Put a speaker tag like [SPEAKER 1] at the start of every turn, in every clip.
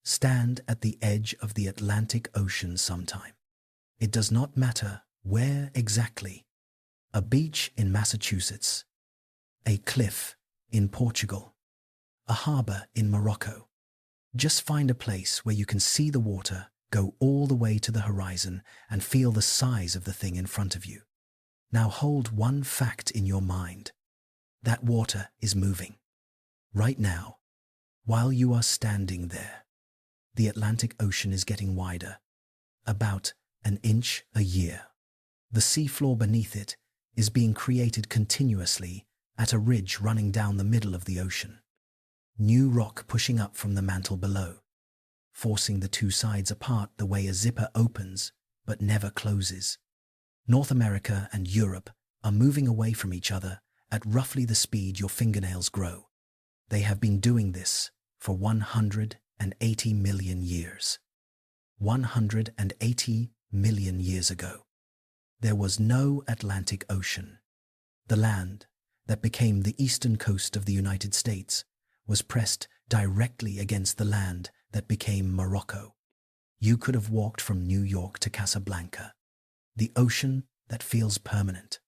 [SPEAKER 1] stand at the edge of the Atlantic Ocean sometime. It does not matter where exactly. A beach in Massachusetts, a cliff in Portugal, a harbor in Morocco. Just find a place where you can see the water go all the way to the horizon and feel the size of the thing in front of you. Now hold one fact in your mind. That water is moving. Right now, while you are standing there, the Atlantic Ocean is getting wider, about an inch a year. The seafloor beneath it is being created continuously at a ridge running down the middle of the ocean. New rock pushing up from the mantle below, forcing the two sides apart the way a zipper opens but never closes. North America and Europe are moving away from each other at roughly the speed your fingernails grow. They have been doing this for 180 million years. 180 million years ago, there was no Atlantic Ocean. The land that became the eastern coast of the United States was pressed directly against the land that became Morocco. You could have walked from New York to Casablanca. The ocean that feels permanent,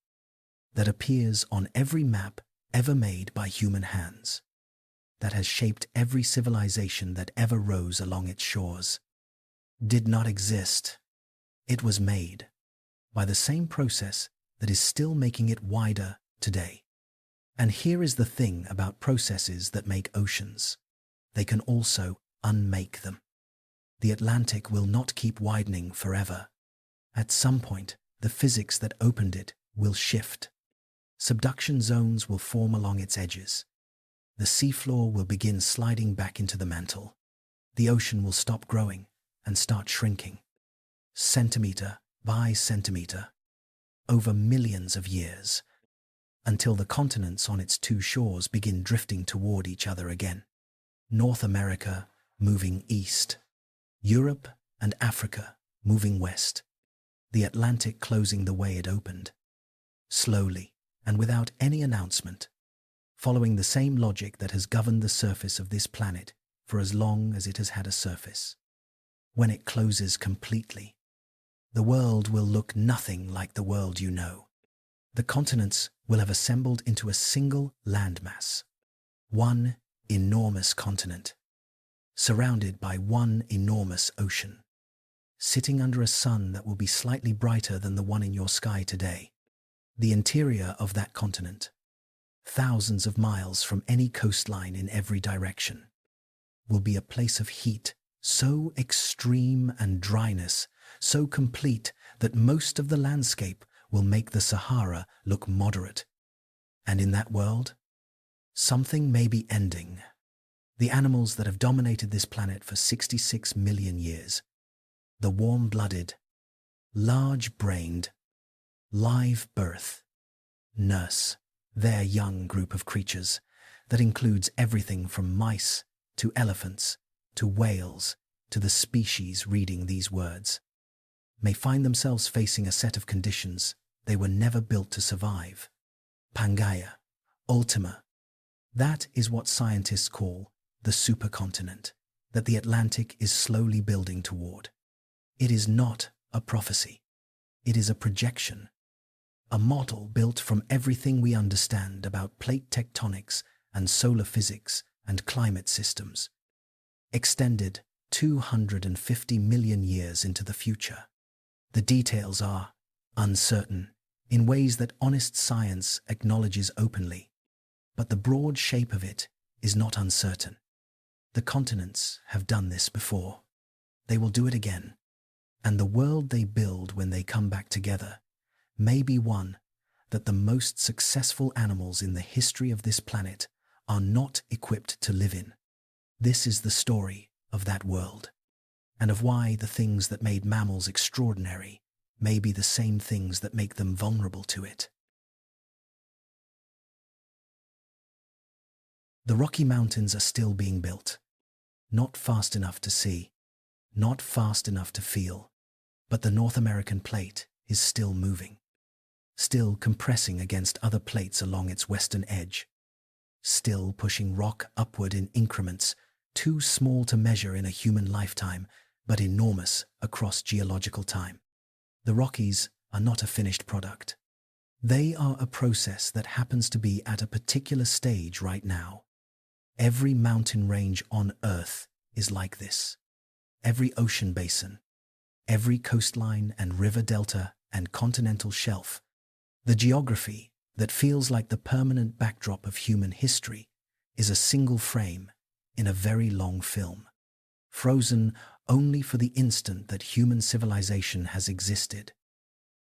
[SPEAKER 1] that appears on every map ever made by human hands, that has shaped every civilization that ever rose along its shores, did not exist. It was made by the same process that is still making it wider today. And here is the thing about processes that make oceans. They can also unmake them. The Atlantic will not keep widening forever. At some point, the physics that opened it will shift. Subduction zones will form along its edges. The seafloor will begin sliding back into the mantle. The ocean will stop growing and start shrinking, centimeter by centimeter, over millions of years, until the continents on its two shores begin drifting toward each other again. North America moving east, Europe and Africa moving west, the Atlantic closing the way it opened, slowly and without any announcement, following the same logic that has governed the surface of this planet for as long as it has had a surface. When it closes completely, the world will look nothing like the world you know. The continents will have assembled into a single landmass, one enormous continent, surrounded by one enormous ocean, sitting under a sun that will be slightly brighter than the one in your sky today. The interior of that continent, thousands of miles from any coastline in every direction, will be a place of heat so extreme and dryness so complete that most of the landscape will make the Sahara look moderate. And in that world, something may be ending. The animals that have dominated this planet for 66 million years, the warm-blooded, large-brained, live birth, nurse their young group of creatures that includes everything from mice to elephants to whales to the species reading these words, may find themselves facing a set of conditions they were never built to survive. Pangaea Ultima. That is what scientists call the supercontinent that the Atlantic is slowly building toward. It is not a prophecy. It is a projection, a model built from everything we understand about plate tectonics and solar physics and climate systems, extended 250 million years into the future. The details are uncertain in ways that honest science acknowledges openly, but the broad shape of it is not uncertain. The continents have done this before. They will do it again, and the world they build when they come back together may be one that the most successful animals in the history of this planet are not equipped to live in. This is the story of that world, and of why the things that made mammals extraordinary may be the same things that make them vulnerable to it. The Rocky Mountains are still being built, not fast enough to see, not fast enough to feel, but the North American plate is still moving, still compressing against other plates along its western edge, still pushing rock upward in increments too small to measure in a human lifetime, but enormous across geological time. The Rockies are not a finished product. They are a process that happens to be at a particular stage right now. Every mountain range on Earth is like this. Every ocean basin, every coastline and river delta and continental shelf. The geography that feels like the permanent backdrop of human history is a single frame in a very long film, frozen only for the instant that human civilization has existed,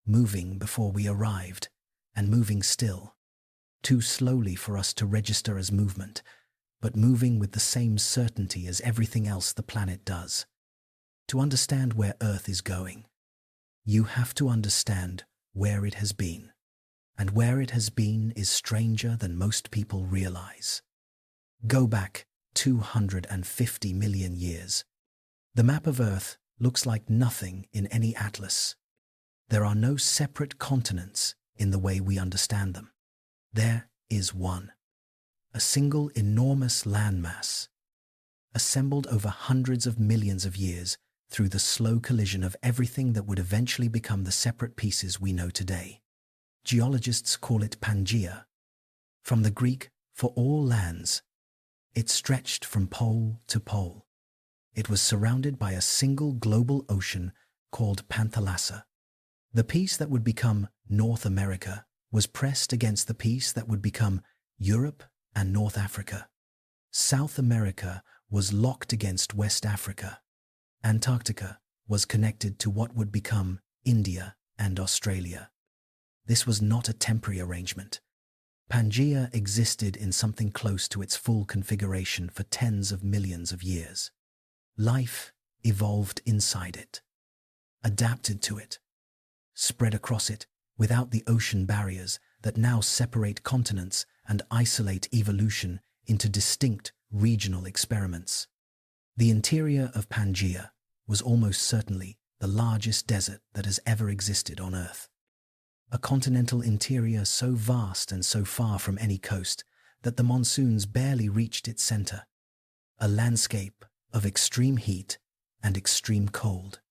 [SPEAKER 1] moving before we arrived and moving still, too slowly for us to register as movement, but moving with the same certainty as everything else the planet does. To understand where Earth is going, you have to understand where it has been. And where it has been is stranger than most people realize. Go back 250 million years. The map of Earth looks like nothing in any atlas. There are no separate continents in the way we understand them. There is one. A single enormous landmass, assembled over hundreds of millions of years through the slow collision of everything that would eventually become the separate pieces we know today. Geologists call it Pangaea. From the Greek for all lands, it stretched from pole to pole. It was surrounded by a single global ocean called Panthalassa. The piece that would become North America was pressed against the piece that would become Europe and North Africa. South America was locked against West Africa. Antarctica was connected to what would become India and Australia. This was not a temporary arrangement. Pangaea existed in something close to its full configuration for tens of millions of years. Life evolved inside it, adapted to it, spread across it without the ocean barriers that now separate continents and isolate evolution into distinct regional experiments. The interior of Pangaea was almost certainly the largest desert that has ever existed on Earth. A continental interior so vast and so far from any coast that the monsoons barely reached its center. A landscape of extreme heat and extreme cold,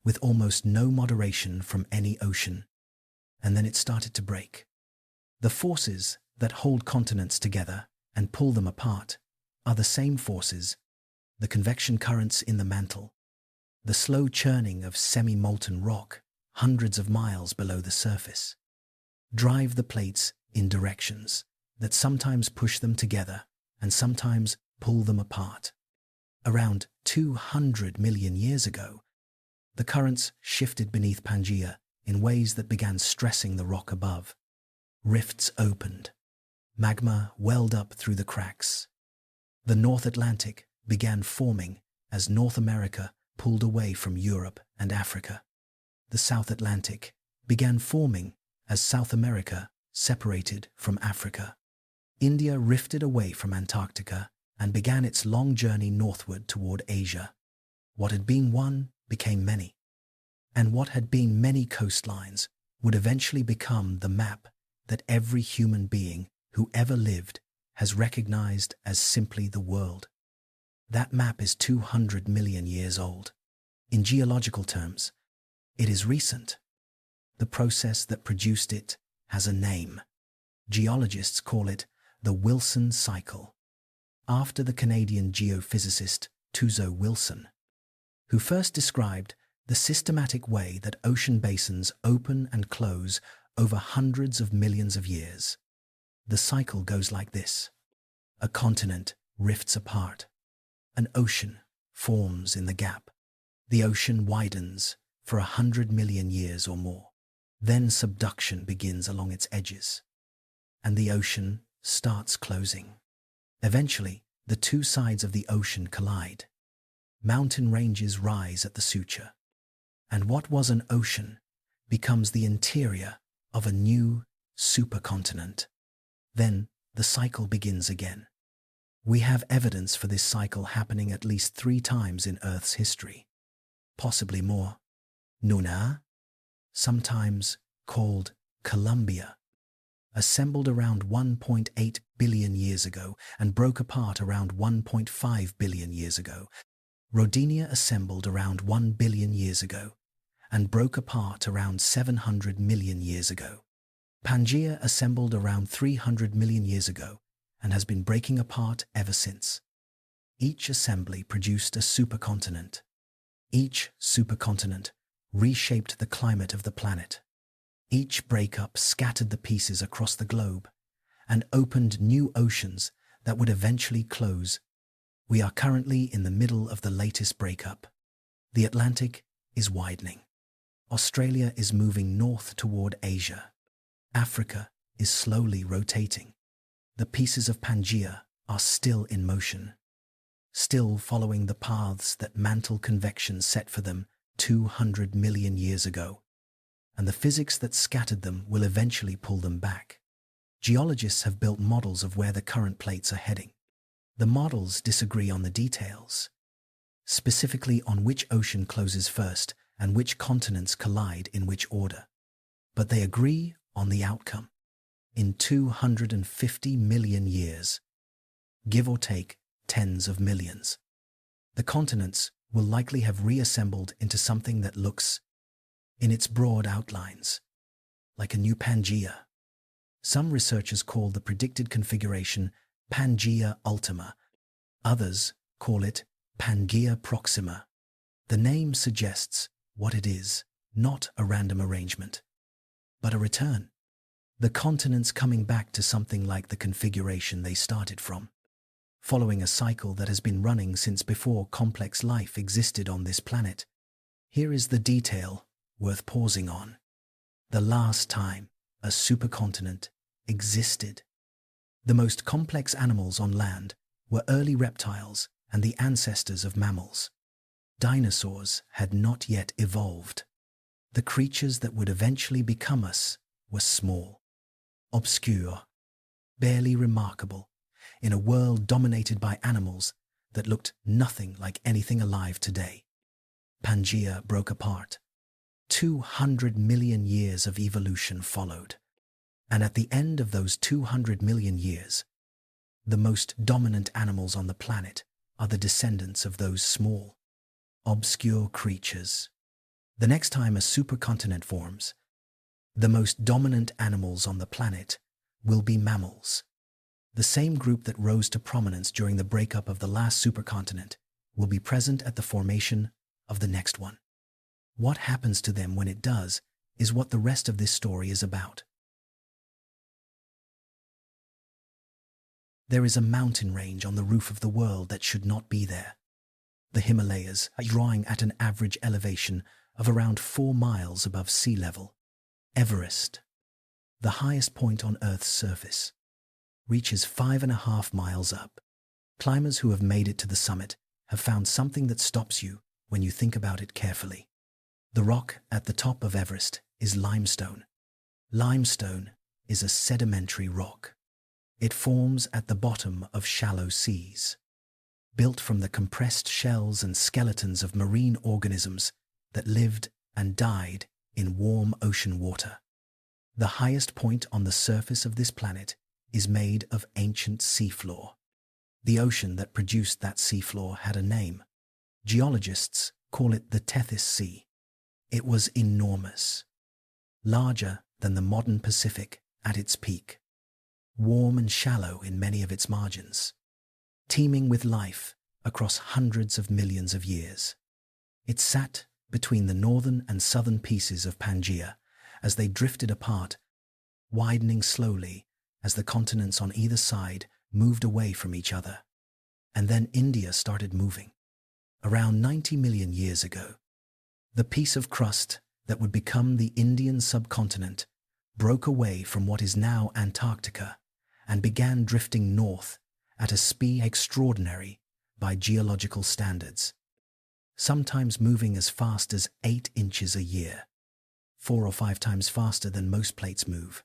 [SPEAKER 1] with almost no moderation from any ocean. And then it started to break. The forces that hold continents together and pull them apart are the same forces: the convection currents in the mantle, the slow churning of semi-molten rock hundreds of miles below the surface, drive the plates in directions that sometimes push them together and sometimes pull them apart. Around 200 million years ago, the currents shifted beneath Pangaea in ways that began stressing the rock above. Rifts opened. Magma welled up through the cracks. The North Atlantic began forming as North America pulled away from Europe and Africa. The South Atlantic began forming as South America separated from Africa. India rifted away from Antarctica and began its long journey northward toward Asia. What had been one became many. And what had been many coastlines would eventually become the map that every human being who ever lived has recognized as simply the world. That map is 200 million years old. In geological terms, it is recent. The process that produced it has a name. Geologists call it the Wilson cycle, after the Canadian geophysicist Tuzo Wilson, who first described the systematic way that ocean basins open and close over hundreds of millions of years. The cycle goes like this. A continent rifts apart. An ocean forms in the gap. The ocean widens for 100 million years or more. Then subduction begins along its edges, and the ocean starts closing. Eventually, the two sides of the ocean collide. Mountain ranges rise at the suture, and what was an ocean becomes the interior of a new supercontinent. Then the cycle begins again. We have evidence for this cycle happening at least 3 times in Earth's history, possibly more. Nuna, sometimes called Columbia, assembled around 1.8 billion years ago and broke apart around 1.5 billion years ago. Rodinia assembled around 1 billion years ago and broke apart around 700 million years ago. Pangaea assembled around 300 million years ago and has been breaking apart ever since. Each assembly produced a supercontinent. Each supercontinent reshaped the climate of the planet. Each breakup scattered the pieces across the globe and opened new oceans that would eventually close. We are currently in the middle of the latest breakup. The Atlantic is widening. Australia is moving north toward Asia. Africa is slowly rotating. The pieces of Pangaea are still in motion, still following the paths that mantle convection set for them 200 million years ago, and the physics that scattered them will eventually pull them back. Geologists have built models of where the current plates are heading. The models disagree on the details, specifically on which ocean closes first and which continents collide in which order, but they agree on the outcome. In 250 million years, give or take tens of millions, the continents will likely have reassembled into something that looks, in its broad outlines, like a new Pangaea. Some researchers call the predicted configuration Pangaea Ultima. Others call it Pangaea Proxima. The name suggests what it is, not a random arrangement, but a return. The continents coming back to something like the configuration they started from, following a cycle that has been running since before complex life existed on this planet. Here is the detail worth pausing on. The last time a supercontinent existed. The most complex animals on land were early reptiles and the ancestors of mammals. Dinosaurs had not yet evolved. The creatures that would eventually become us were small, obscure, barely remarkable, in a world dominated by animals that looked nothing like anything alive today. Pangaea broke apart. 200 million years of evolution followed. And at the end of those 200 million years, the most dominant animals on the planet are the descendants of those small, obscure creatures. The next time a supercontinent forms, the most dominant animals on the planet will be mammals. The same group that rose to prominence during the breakup of the last supercontinent will be present at the formation of the next one. What happens to them when it does is what the rest of this story is about. There is a mountain range on the roof of the world that should not be there. The Himalayas are drawing at an average elevation of around 4 miles above sea level. Everest, the highest point on Earth's surface, reaches 5.5 miles up. Climbers who have made it to the summit have found something that stops you when you think about it carefully. The rock at the top of Everest is limestone. Limestone is a sedimentary rock. It forms at the bottom of shallow seas, built from the compressed shells and skeletons of marine organisms that lived and died in warm ocean water. The highest point on the surface of this planet is made of ancient seafloor. The ocean that produced that seafloor had a name. Geologists call it the Tethys Sea. It was enormous, larger than the modern Pacific at its peak, warm and shallow in many of its margins, teeming with life across hundreds of millions of years. It sat between the northern and southern pieces of Pangaea as they drifted apart, widening slowly as the continents on either side moved away from each other. And then India started moving. Around 90 million years ago, the piece of crust that would become the Indian subcontinent broke away from what is now Antarctica and began drifting north at a speed extraordinary by geological standards, sometimes moving as fast as 8 inches a year, 4 or 5 times faster than most plates move.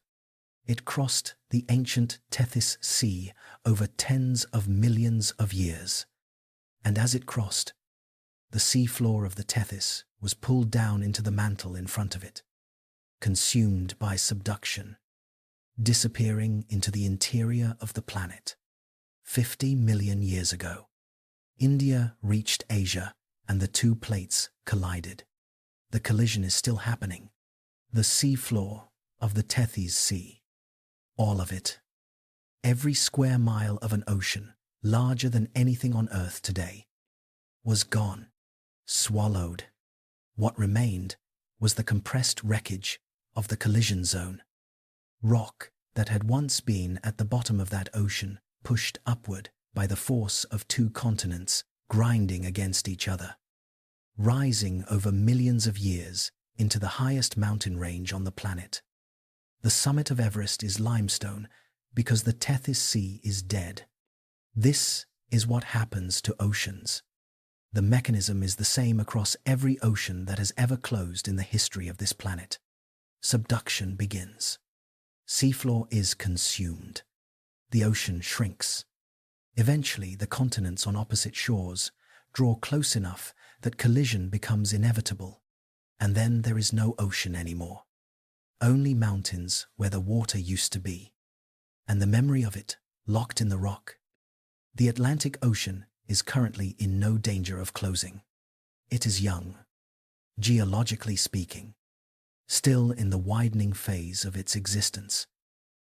[SPEAKER 1] It crossed the ancient Tethys Sea over tens of millions of years, and as it crossed, the seafloor of the Tethys was pulled down into the mantle in front of it, consumed by subduction. disappearing into the interior of the planet. 50 million years ago, India reached Asia and the two plates collided. The collision is still happening. The seafloor of the Tethys Sea. All of it. Every square mile of an ocean, larger than anything on Earth today, was gone, swallowed. What remained was the compressed wreckage of the collision zone. Rock that had once been at the bottom of that ocean, pushed upward by the force of two continents grinding against each other, rising over millions of years into the highest mountain range on the planet. The summit of Everest is limestone because the Tethys Sea is dead. This is what happens to oceans. The mechanism is the same across every ocean that has ever closed in the history of this planet. Subduction begins. Seafloor is consumed. The ocean shrinks. Eventually, the continents on opposite shores draw close enough that collision becomes inevitable, and then there is no ocean anymore. Only mountains where the water used to be, and the memory of it locked in the rock. The Atlantic Ocean is currently in no danger of closing. It is young, geologically speaking, still in the widening phase of its existence.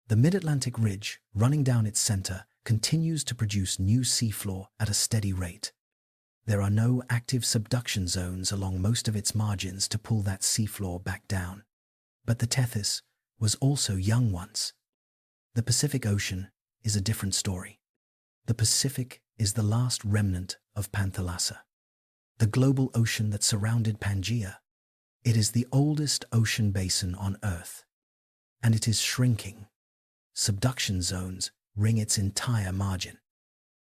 [SPEAKER 1] The Mid-Atlantic Ridge, running down its center, continues to produce new seafloor at a steady rate. There are no active subduction zones along most of its margins to pull that seafloor back down. But the Tethys was also young once. The Pacific Ocean is a different story. The Pacific is the last remnant of Panthalassa, the global ocean that surrounded Pangaea. It is the oldest ocean basin on Earth, and it is shrinking. Subduction zones ring its entire margin.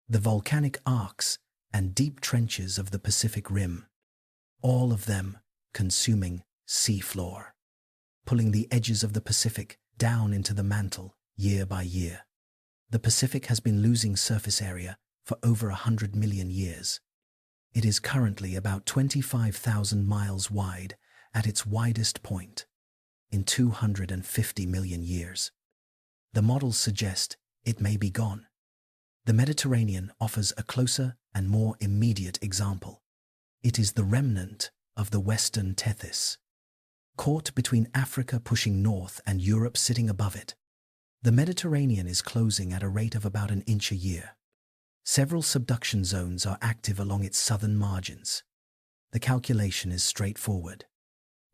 [SPEAKER 1] The volcanic arcs and deep trenches of the Pacific Rim, all of them consuming seafloor, pulling the edges of the Pacific down into the mantle year by year. The Pacific has been losing surface area for over 100 million years. It is currently about 25,000 miles wide at its widest point in 250 million years. The models suggest it may be gone. The Mediterranean offers a closer and more immediate example. It is the remnant of the Western Tethys, caught between Africa pushing north and Europe sitting above it. The Mediterranean is closing at a rate of about an inch a year. Several subduction zones are active along its southern margins. The calculation is straightforward.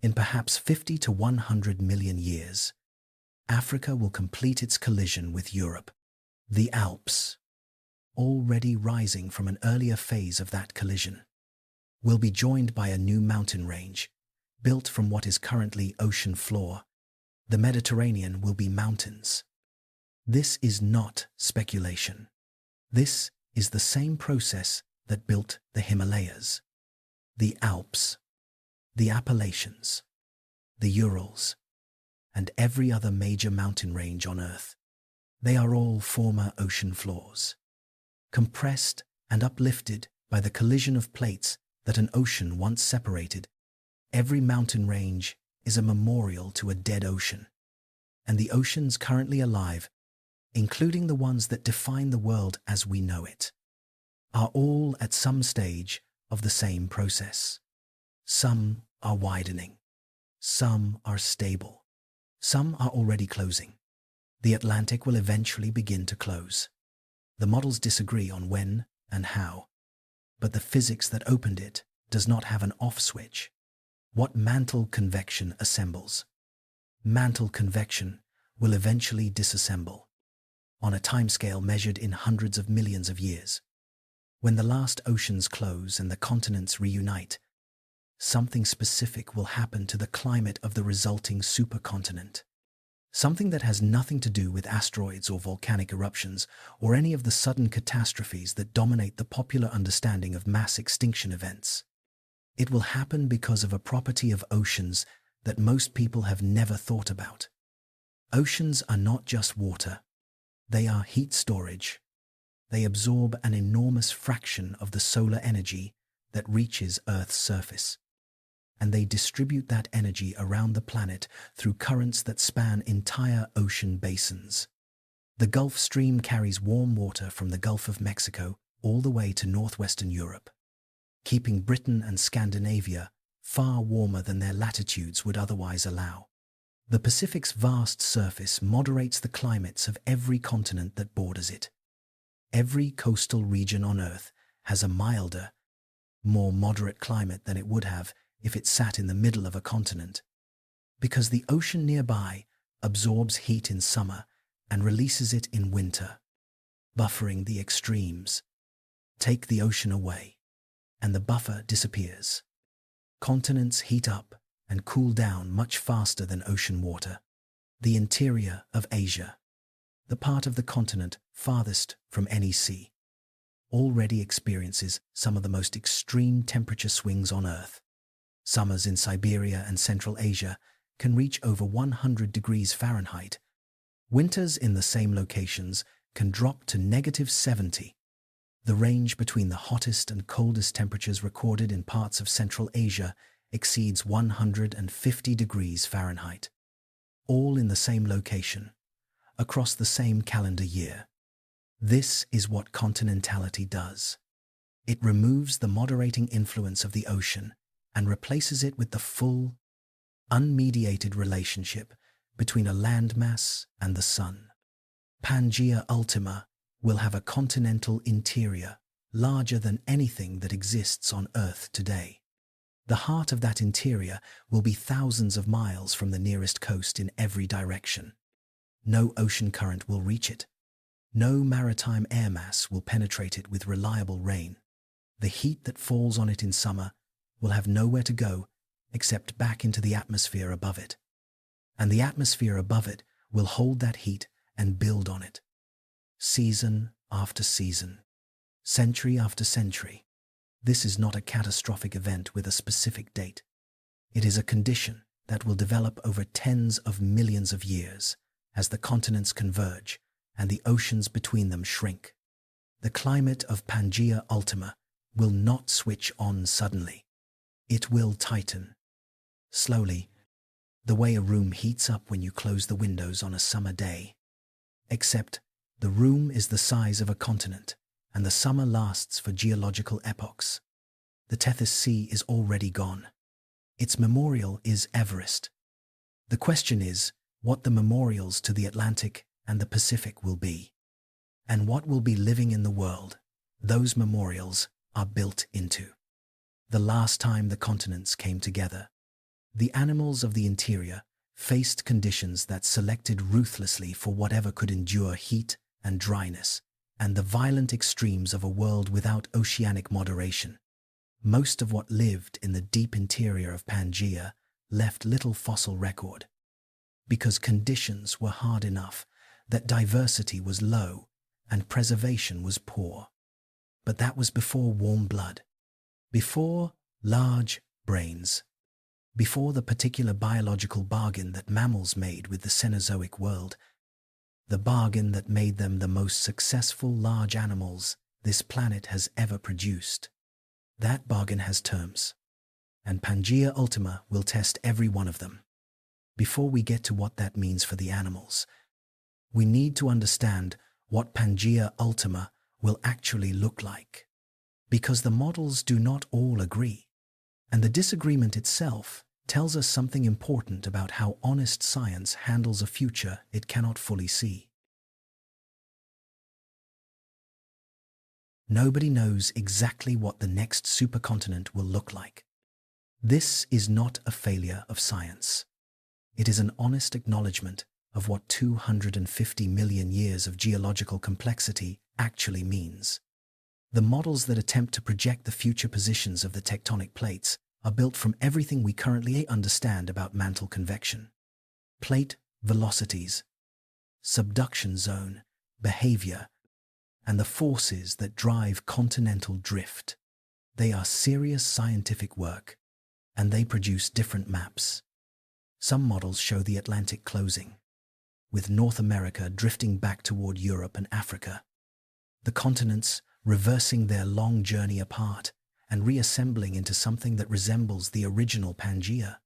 [SPEAKER 1] In perhaps 50 to 100 million years, Africa will complete its collision with Europe. The Alps, already rising from an earlier phase of that collision, will be joined by a new mountain range, built from what is currently ocean floor. The Mediterranean will be mountains. This is not speculation. This is the same process that built the Himalayas, the Alps, the Appalachians, the Urals, and every other major mountain range on Earth. They are all former ocean floors, compressed and uplifted by the collision of plates that an ocean once separated. Every mountain range is a memorial to a dead ocean, and the oceans currently alive, including the ones that define the world as we know it, are all at some stage of the same process. Some are widening, some are stable, some are already closing. The Atlantic will eventually begin to close. The models disagree on when and how, but the physics that opened it does not have an off switch. What mantle convection assembles? Mantle convection will eventually disassemble, on a timescale measured in hundreds of millions of years. When the last oceans close and the continents reunite, something specific will happen to the climate of the resulting supercontinent. Something that has nothing to do with asteroids or volcanic eruptions or any of the sudden catastrophes that dominate the popular understanding of mass extinction events. It will happen because of a property of oceans that most people have never thought about. Oceans are not just water. They are heat storage. They absorb an enormous fraction of the solar energy that reaches Earth's surface. and they distribute that energy around the planet through currents that span entire ocean basins. The Gulf Stream carries warm water from the Gulf of Mexico all the way to northwestern Europe, keeping Britain and Scandinavia far warmer than their latitudes would otherwise allow. The Pacific's vast surface moderates the climates of every continent that borders it. Every coastal region on Earth has a milder, more moderate climate than it would have if it sat in the middle of a continent, because the ocean nearby absorbs heat in summer and releases it in winter, buffering the extremes. Take the ocean away, and the buffer disappears. Continents heat up and cool down much faster than ocean water. The interior of Asia, the part of the continent farthest from any sea, already experiences some of the most extreme temperature swings on Earth. Summers in Siberia and Central Asia can reach over 100 degrees Fahrenheit. Winters in the same locations can drop to -70. The range between the hottest and coldest temperatures recorded in parts of Central Asia exceeds 150 degrees Fahrenheit, all in the same location, across the same calendar year. This is what continentality does. It removes the moderating influence of the ocean and replaces it with the full, unmediated relationship between a landmass and the sun. Pangaea Ultima will have a continental interior larger than anything that exists on Earth today. The heart of that interior will be thousands of miles from the nearest coast in every direction. No ocean current will reach it. No maritime air mass will penetrate it with reliable rain. The heat that falls on it in summer will have nowhere to go except back into the atmosphere above it. And the atmosphere above it will hold that heat and build on it. Season after season, century after century. This is not a catastrophic event with a specific date. It is a condition that will develop over tens of millions of years as the continents converge and the oceans between them shrink. The climate of Pangaea Ultima will not switch on suddenly. It will tighten. Slowly, the way a room heats up when you close the windows on a summer day. Except the room is the size of a continent, and the summer lasts for geological epochs. The Tethys Sea is already gone. Its memorial is Everest. The question is what the memorials to the Atlantic and the Pacific will be, and what will be living in the world those memorials are built into. The last time the continents came together, the animals of the interior faced conditions that selected ruthlessly for whatever could endure heat and dryness, and the violent extremes of a world without oceanic moderation. Most of what lived in the deep interior of Pangaea left little fossil record, because conditions were hard enough that diversity was low and preservation was poor. But that was before warm blood, before large brains, before the particular biological bargain that mammals made with the Cenozoic world, the bargain that made them the most successful large animals this planet has ever produced. That bargain has terms, and Pangaea Ultima will test every one of them. Before we get to what that means for the animals, we need to understand what Pangaea Ultima will actually look like, because the models do not all agree, and the disagreement itself tells us something important about how honest science handles a future it cannot fully see. Nobody knows exactly what the next supercontinent will look like. This is not a failure of science. It is an honest acknowledgement of what 250 million years of geological complexity actually means. The models that attempt to project the future positions of the tectonic plates are built from everything we currently understand about mantle convection, plate velocities, subduction zone behavior, and the forces that drive continental drift. They are serious scientific work, and they produce different maps. Some models show the Atlantic closing, with North America drifting back toward Europe and Africa, the continents reversing their long journey apart, and reassembling into something that resembles the original Pangaea.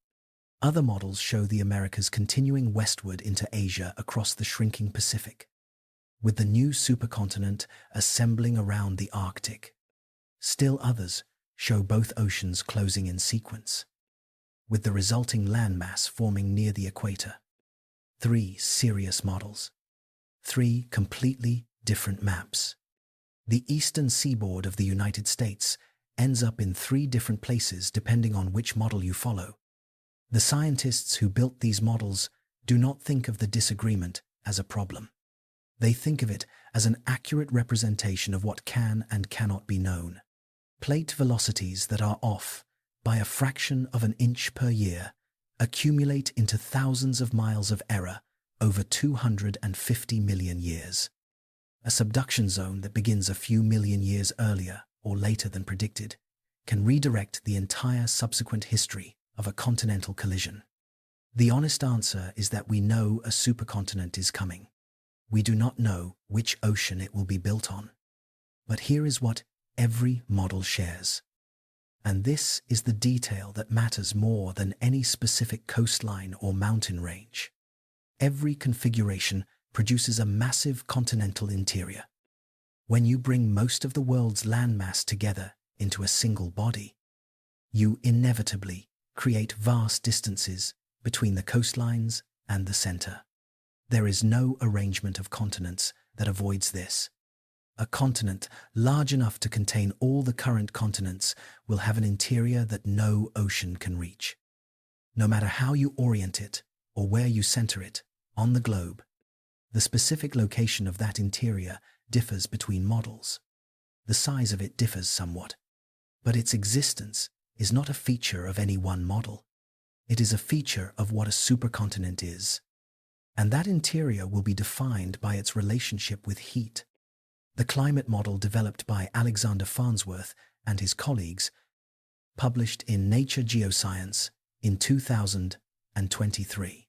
[SPEAKER 1] Other models show the Americas continuing westward into Asia across the shrinking Pacific, with the new supercontinent assembling around the Arctic. Still others show both oceans closing in sequence, with the resulting landmass forming near the equator. 3 serious models. 3 completely different maps. The eastern seaboard of the United States ends up in 3 different places depending on which model you follow. The scientists who built these models do not think of the disagreement as a problem. They think of it as an accurate representation of what can and cannot be known. Plate velocities that are off by a fraction of an inch per year accumulate into thousands of miles of error over 250 million years. A subduction zone that begins a few million years earlier or later than predicted can redirect the entire subsequent history of a continental collision. The honest answer is that we know a supercontinent is coming. We do not know which ocean it will be built on. But here is what every model shares. And this is the detail that matters more than any specific coastline or mountain range. Every configuration produces a massive continental interior. When you bring most of the world's landmass together into a single body, you inevitably create vast distances between the coastlines and the center. There is no arrangement of continents that avoids this. A continent large enough to contain all the current continents will have an interior that no ocean can reach. No matter how you orient it or where you center it on the globe, the specific location of that interior differs between models. The size of it differs somewhat, but its existence is not a feature of any one model. It is a feature of what a supercontinent is. And that interior will be defined by its relationship with heat. The climate model developed by Alexander Farnsworth and his colleagues, published in Nature Geoscience in 2023,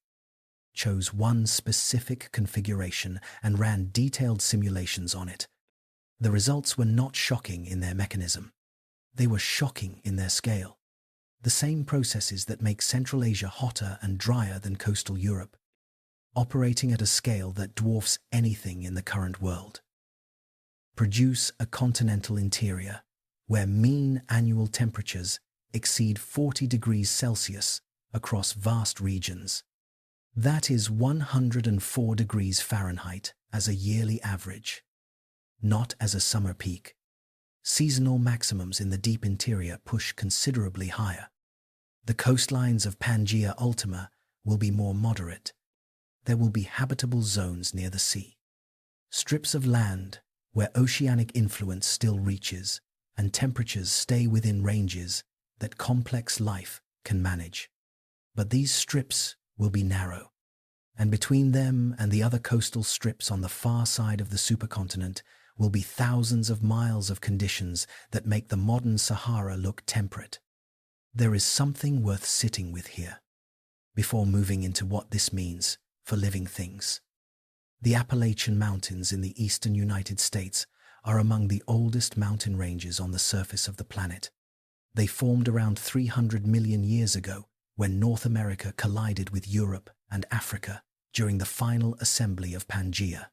[SPEAKER 1] chose one specific configuration and ran detailed simulations on it. The results were not shocking in their mechanism. They were shocking in their scale. The same processes that make Central Asia hotter and drier than coastal Europe, operating at a scale that dwarfs anything in the current world, produce a continental interior where mean annual temperatures exceed 40 degrees Celsius across vast regions. That is 104 degrees Fahrenheit as a yearly average, not as a summer peak. Seasonal maximums in the deep interior push considerably higher. The coastlines of Pangaea Ultima will be more moderate. There will be habitable zones near the sea, strips of land where oceanic influence still reaches and temperatures stay within ranges that complex life can manage. But these strips will be narrow, and between them and the other coastal strips on the far side of the supercontinent will be thousands of miles of conditions that make the modern Sahara look temperate. There is something worth sitting with here before moving into what this means for living things. The Appalachian Mountains in the eastern United States are among the oldest mountain ranges on the surface of the planet. They formed around 300 million years ago when North America collided with Europe and Africa during the final assembly of Pangaea.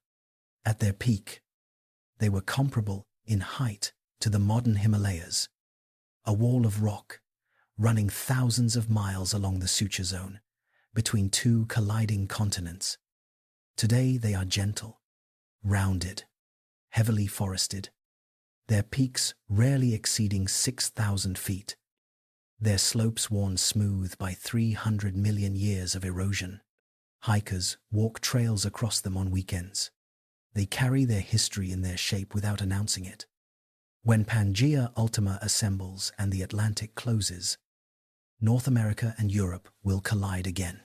[SPEAKER 1] At their peak, they were comparable in height to the modern Himalayas, a wall of rock running thousands of miles along the suture zone between 2 colliding continents. Today they are gentle, rounded, heavily forested, their peaks rarely exceeding 6,000 feet, their slopes worn smooth by 300 million years of erosion. Hikers walk trails across them on weekends. They carry their history in their shape without announcing it. When Pangaea Ultima assembles and the Atlantic closes, North America and Europe will collide again.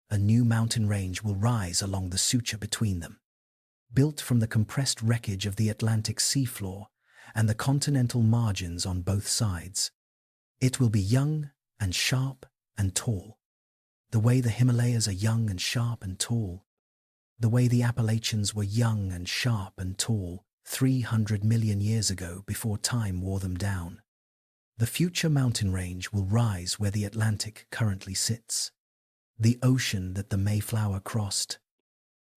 [SPEAKER 1] A new mountain range will rise along the suture between them. Built from the compressed wreckage of the Atlantic seafloor and the continental margins on both sides, it will be young and sharp and tall, the way the Himalayas are young and sharp and tall, the way the Appalachians were young and sharp and tall 300 million years ago before time wore them down. The future mountain range will rise where the Atlantic currently sits. The ocean that the Mayflower crossed,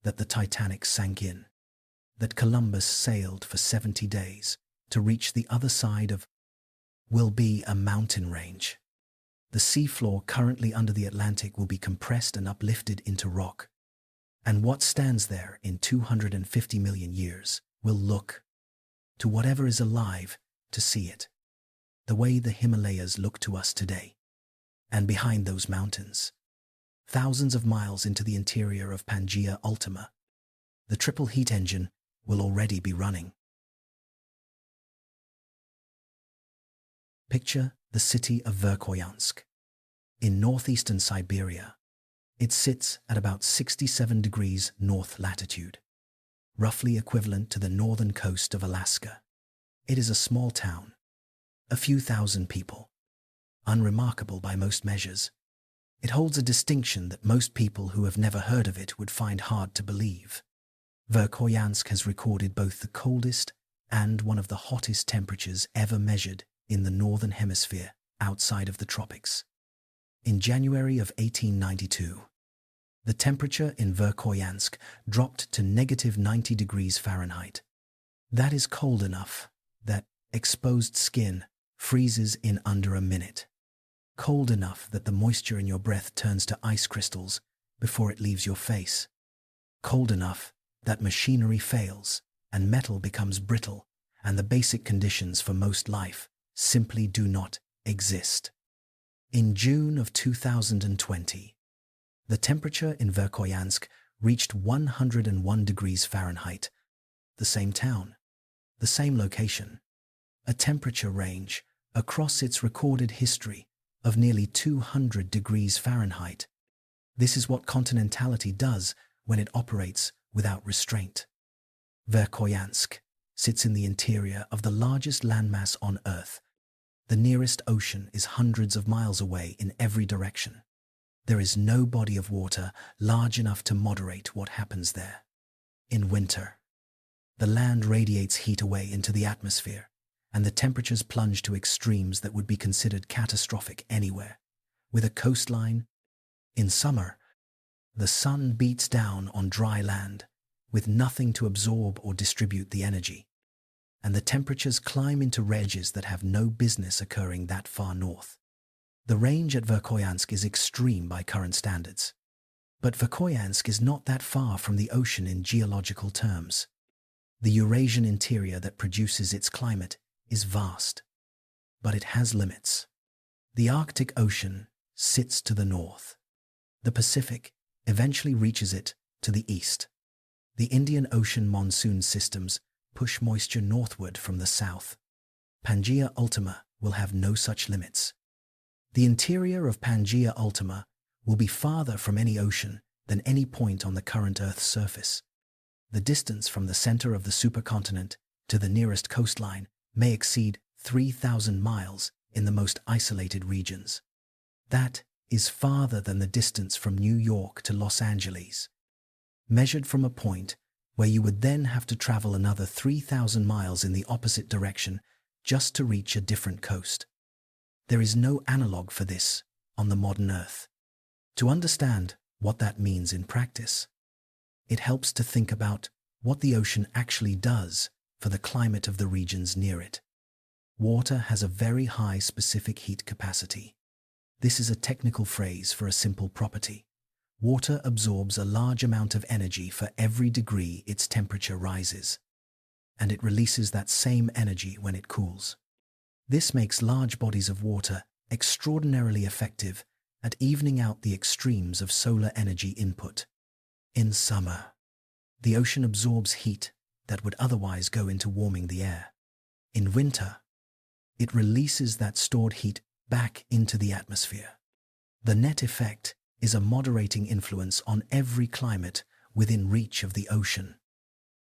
[SPEAKER 1] that the Titanic sank in, that Columbus sailed for 70 days to reach the other side of, will be a mountain range. The seafloor currently under the Atlantic will be compressed and uplifted into rock. And what stands there in 250 million years will look, to whatever is alive, to see it, the way the Himalayas look to us today. And behind those mountains, thousands of miles into the interior of Pangaea Ultima, the triple heat engine will already be running. Picture the city of Verkhoyansk. In northeastern Siberia, it sits at about 67 degrees north latitude, roughly equivalent to the northern coast of Alaska. It is a small town, a few thousand people, unremarkable by most measures. It holds a distinction that most people who have never heard of it would find hard to believe. Verkhoyansk has recorded both the coldest and one of the hottest temperatures ever measured in the northern hemisphere outside of the tropics. In January of 1892, the temperature in Verkhoyansk dropped to -90 degrees Fahrenheit. That is cold enough that exposed skin freezes in under a minute. Cold enough that the moisture in your breath turns to ice crystals before it leaves your face. Cold enough that machinery fails and metal becomes brittle and the basic conditions for most life simply do not exist. In June of 2020, the temperature in Verkhoyansk reached 101 degrees Fahrenheit. The same town, the same location, a temperature range across its recorded history of nearly 200 degrees Fahrenheit. This is what continentality does when it operates without restraint. Verkhoyansk sits in the interior of the largest landmass on Earth. The nearest ocean is hundreds of miles away in every direction. There is no body of water large enough to moderate what happens there. In winter, the land radiates heat away into the atmosphere, and the temperatures plunge to extremes that would be considered catastrophic anywhere, with a coastline. In summer, the sun beats down on dry land, with nothing to absorb or distribute the energy, and the temperatures climb into ranges that have no business occurring that far north. The range at Verkhoyansk is extreme by current standards. But Verkhoyansk is not that far from the ocean in geological terms. The Eurasian interior that produces its climate is vast, but it has limits. The Arctic Ocean sits to the north. The Pacific eventually reaches it to the east. The Indian Ocean monsoon systems push moisture northward from the south. Pangaea Ultima will have no such limits. The interior of Pangaea Ultima will be farther from any ocean than any point on the current Earth's surface. The distance from the center of the supercontinent to the nearest coastline may exceed 3,000 miles in the most isolated regions. That is farther than the distance from New York to Los Angeles, measured from a point where you would then have to travel another 3,000 miles in the opposite direction just to reach a different coast. There is no analog for this on the modern Earth. To understand what that means in practice, it helps to think about what the ocean actually does for the climate of the regions near it. Water has a very high specific heat capacity. This is a technical phrase for a simple property. Water absorbs a large amount of energy for every degree its temperature rises, and it releases that same energy when it cools. This makes large bodies of water extraordinarily effective at evening out the extremes of solar energy input. In summer, the ocean absorbs heat that would otherwise go into warming the air. In winter, it releases that stored heat back into the atmosphere. The net effect is a moderating influence on every climate within reach of the ocean,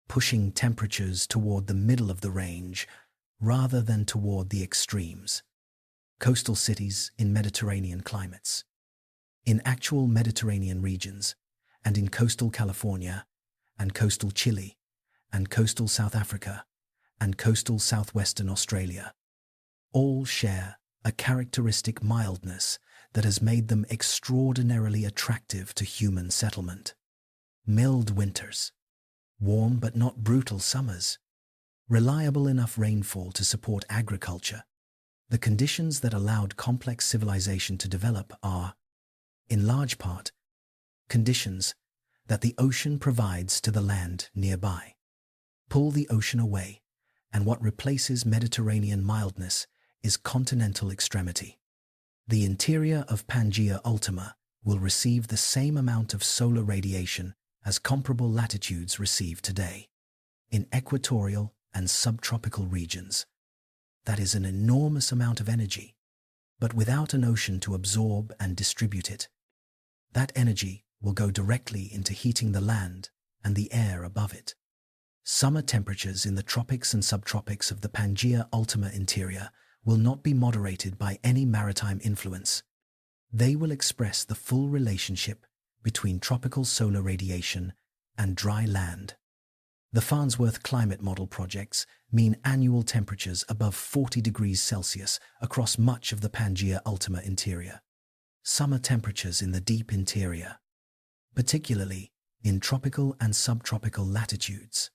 [SPEAKER 1] pushing temperatures toward the middle of the range rather than toward the extremes. Coastal cities in Mediterranean climates. In actual Mediterranean regions, and in coastal California, and coastal Chile, and coastal South Africa, and coastal southwestern Australia, all share a characteristic mildness that has made them extraordinarily attractive to human settlement. Mild winters, warm but not brutal summers, reliable enough rainfall to support agriculture. The conditions that allowed complex civilization to develop are, in large part, conditions that the ocean provides to the land nearby. Pull the ocean away, and what replaces Mediterranean mildness is continental extremity. The interior of Pangaea Ultima will receive the same amount of solar radiation as comparable latitudes receive today. In equatorial and subtropical regions, that is an enormous amount of energy, but without an ocean to absorb and distribute it. That energy will go directly into heating the land and the air above it. Summer temperatures in the tropics and subtropics of the Pangaea Ultima interior will not be moderated by any maritime influence. They will express the full relationship between tropical solar radiation and dry land. The Farnsworth climate model projects mean annual temperatures above 40 degrees Celsius across much of the Pangaea Ultima interior. Summer temperatures in the deep interior, particularly in tropical and subtropical latitudes,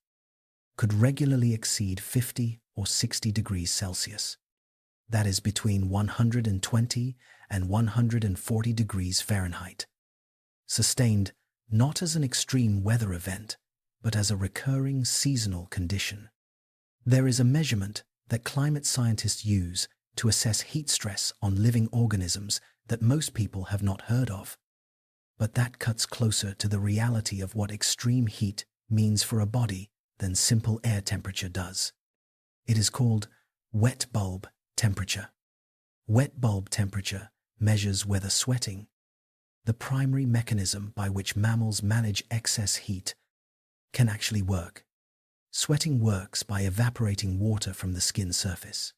[SPEAKER 1] could regularly exceed 50 or 60 degrees Celsius. That is between 120 and 140 degrees Fahrenheit. Sustained not as an extreme weather event, but as a recurring seasonal condition. There is a measurement that climate scientists use to assess heat stress on living organisms that most people have not heard of. But that cuts closer to the reality of what extreme heat means for a body than simple air temperature does. It is called wet bulb temperature. Wet bulb temperature measures whether sweating, the primary mechanism by which mammals manage excess heat, can actually work. Sweating works by evaporating water from the skin surface,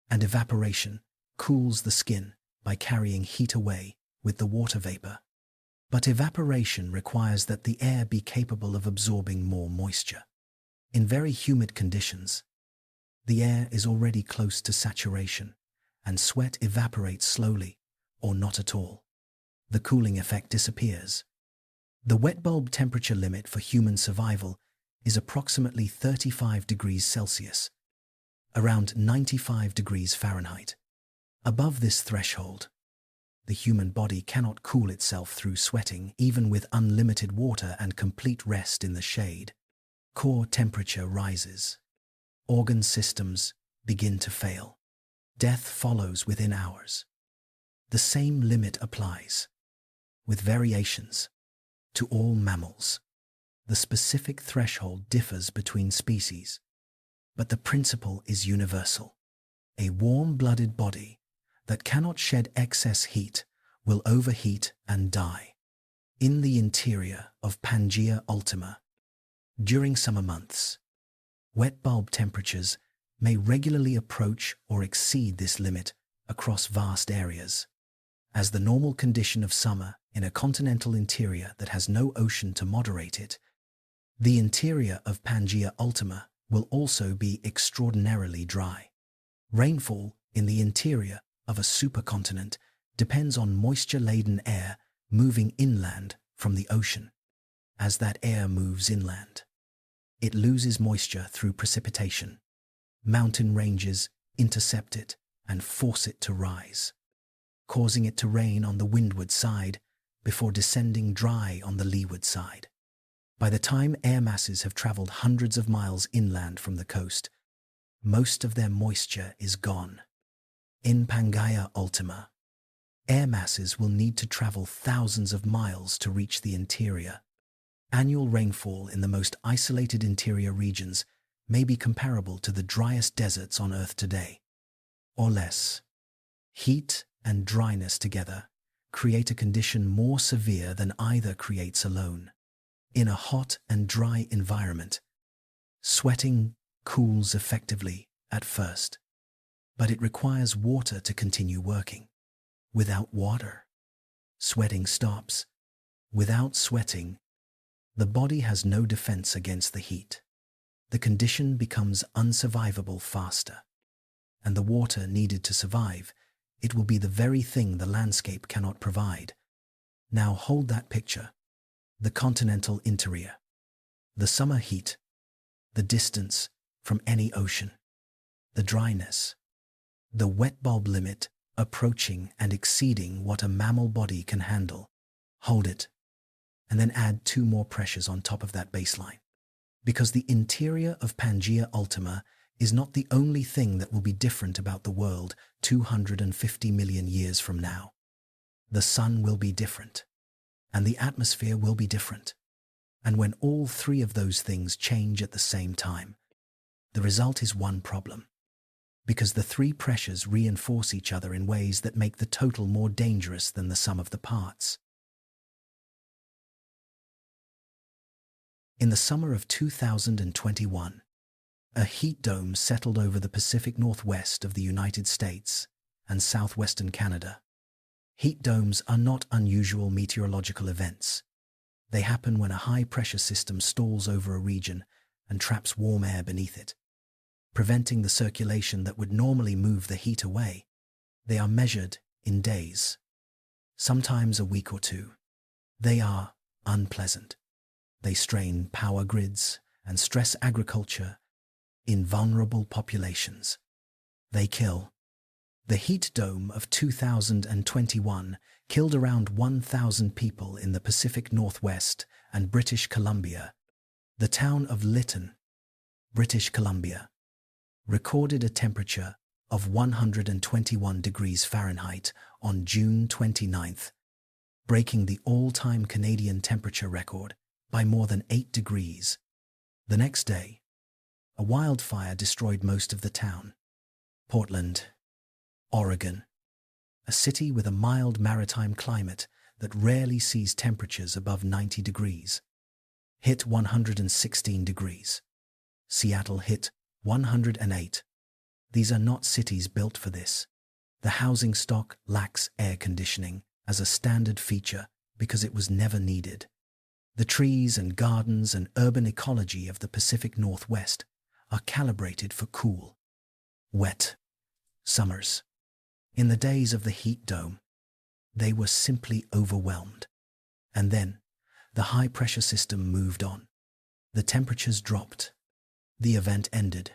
[SPEAKER 1] and evaporation cools the skin by carrying heat away with the water vapor. But evaporation requires that the air be capable of absorbing more moisture. In very humid conditions, the air is already close to saturation, and sweat evaporates slowly or not at all. The cooling effect disappears. The wet bulb temperature limit for human survival is approximately 35 degrees Celsius, around 95 degrees Fahrenheit. Above this threshold, the human body cannot cool itself through sweating, even with unlimited water and complete rest in the shade. Core temperature rises. Organ systems begin to fail. Death follows within hours. The same limit applies, with variations, to all mammals. The specific threshold differs between species, but the principle is universal. A warm-blooded body that cannot shed excess heat will overheat and die. In the interior of Pangaea Ultima, during summer months, wet bulb temperatures may regularly approach or exceed this limit across vast areas. As the normal condition of summer in a continental interior that has no ocean to moderate it, the interior of Pangaea Ultima will also be extraordinarily dry. Rainfall in the interior of a supercontinent depends on moisture-laden air moving inland from the ocean. As that air moves inland, it loses moisture through precipitation. Mountain ranges intercept it and force it to rise, causing it to rain on the windward side before descending dry on the leeward side. By the time air masses have traveled hundreds of miles inland from the coast, most of their moisture is gone. In Pangaea Ultima, air masses will need to travel thousands of miles to reach the interior. Annual rainfall in the most isolated interior regions may be comparable to the driest deserts on Earth today, or less. Heat and dryness together create a condition more severe than either creates alone. In a hot and dry environment, sweating cools effectively at first, but it requires water to continue working. Without water, sweating stops. Without sweating, the body has no defense against the heat. The condition becomes unsurvivable faster, and the water needed to survive it will be the very thing the landscape cannot provide. Now hold that picture. The continental interior. The summer heat. The distance from any ocean. The dryness. The wet bulb limit approaching and exceeding what a mammal body can handle. Hold it. And then add 2 more pressures on top of that baseline. Because the interior of Pangaea Ultima is not the only thing that will be different about the world 250 million years from now. The sun will be different, and the atmosphere will be different. And when all 3 of those things change at the same time, the result is one problem. Because the 3 pressures reinforce each other in ways that make the total more dangerous than the sum of the parts. In the summer of 2021, a heat dome settled over the Pacific Northwest of the United States and southwestern Canada. Heat domes are not unusual meteorological events. They happen when a high-pressure system stalls over a region and traps warm air beneath it, preventing the circulation that would normally move the heat away. They are measured in days, sometimes a week or 2. They are unpleasant. They strain power grids and stress agriculture in vulnerable populations. They kill. The heat dome of 2021 killed around 1,000 people in the Pacific Northwest and British Columbia. The town of Lytton, British Columbia, recorded a temperature of 121 degrees Fahrenheit on June 29th, breaking the all-time Canadian temperature record by more than 8 degrees. The next day, a wildfire destroyed most of the town. Portland, Oregon, a city with a mild maritime climate that rarely sees temperatures above 90 degrees, hit 116 degrees. Seattle hit 108. These are not cities built for this. The housing stock lacks air conditioning as a standard feature because it was never needed. The trees and gardens and urban ecology of the Pacific Northwest are calibrated for cool, wet summers. In the days of the heat dome, they were simply overwhelmed. And then, the high-pressure system moved on. The temperatures dropped. The event ended.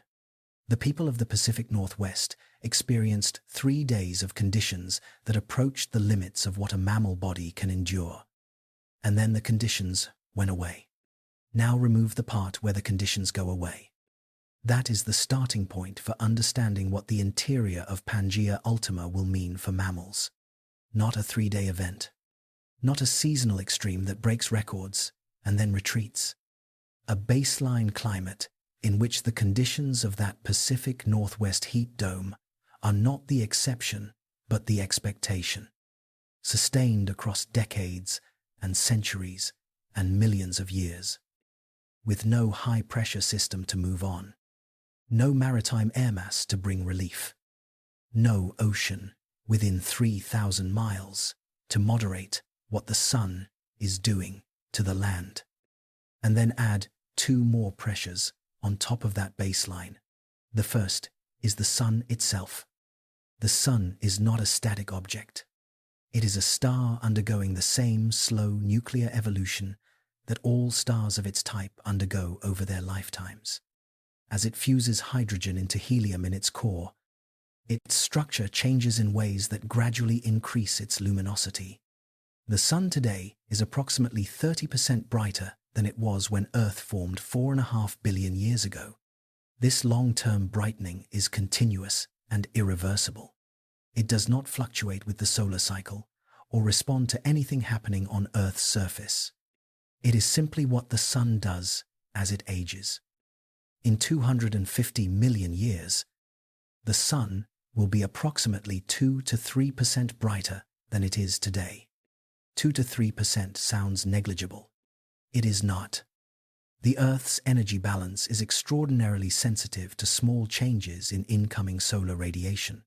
[SPEAKER 1] The people of the Pacific Northwest experienced 3 days of conditions that approached the limits of what a mammal body can endure. And then the conditions went away. Now remove the part where the conditions go away. That is the starting point for understanding what the interior of Pangaea Ultima will mean for mammals. Not a 3-day event. Not a seasonal extreme that breaks records and then retreats. A baseline climate in which the conditions of that Pacific Northwest heat dome are not the exception but the expectation. Sustained across decades and centuries and millions of years. With no high-pressure system to move on. No maritime air mass to bring relief. No ocean within 3,000 miles to moderate what the sun is doing to the land. And then add 2 more pressures on top of that baseline. The first is the sun itself. The sun is not a static object. It is a star undergoing the same slow nuclear evolution that all stars of its type undergo over their lifetimes. As it fuses hydrogen into helium in its core, its structure changes in ways that gradually increase its luminosity. The sun today is approximately 30% brighter than it was when Earth formed 4.5 billion years ago. This long-term brightening is continuous and irreversible. It does not fluctuate with the solar cycle or respond to anything happening on Earth's surface. It is simply what the sun does as it ages. In 250 million years, the sun will be approximately 2 to 3% brighter than it is today. 2 to 3% sounds negligible. It is not. The Earth's energy balance is extraordinarily sensitive to small changes in incoming solar radiation.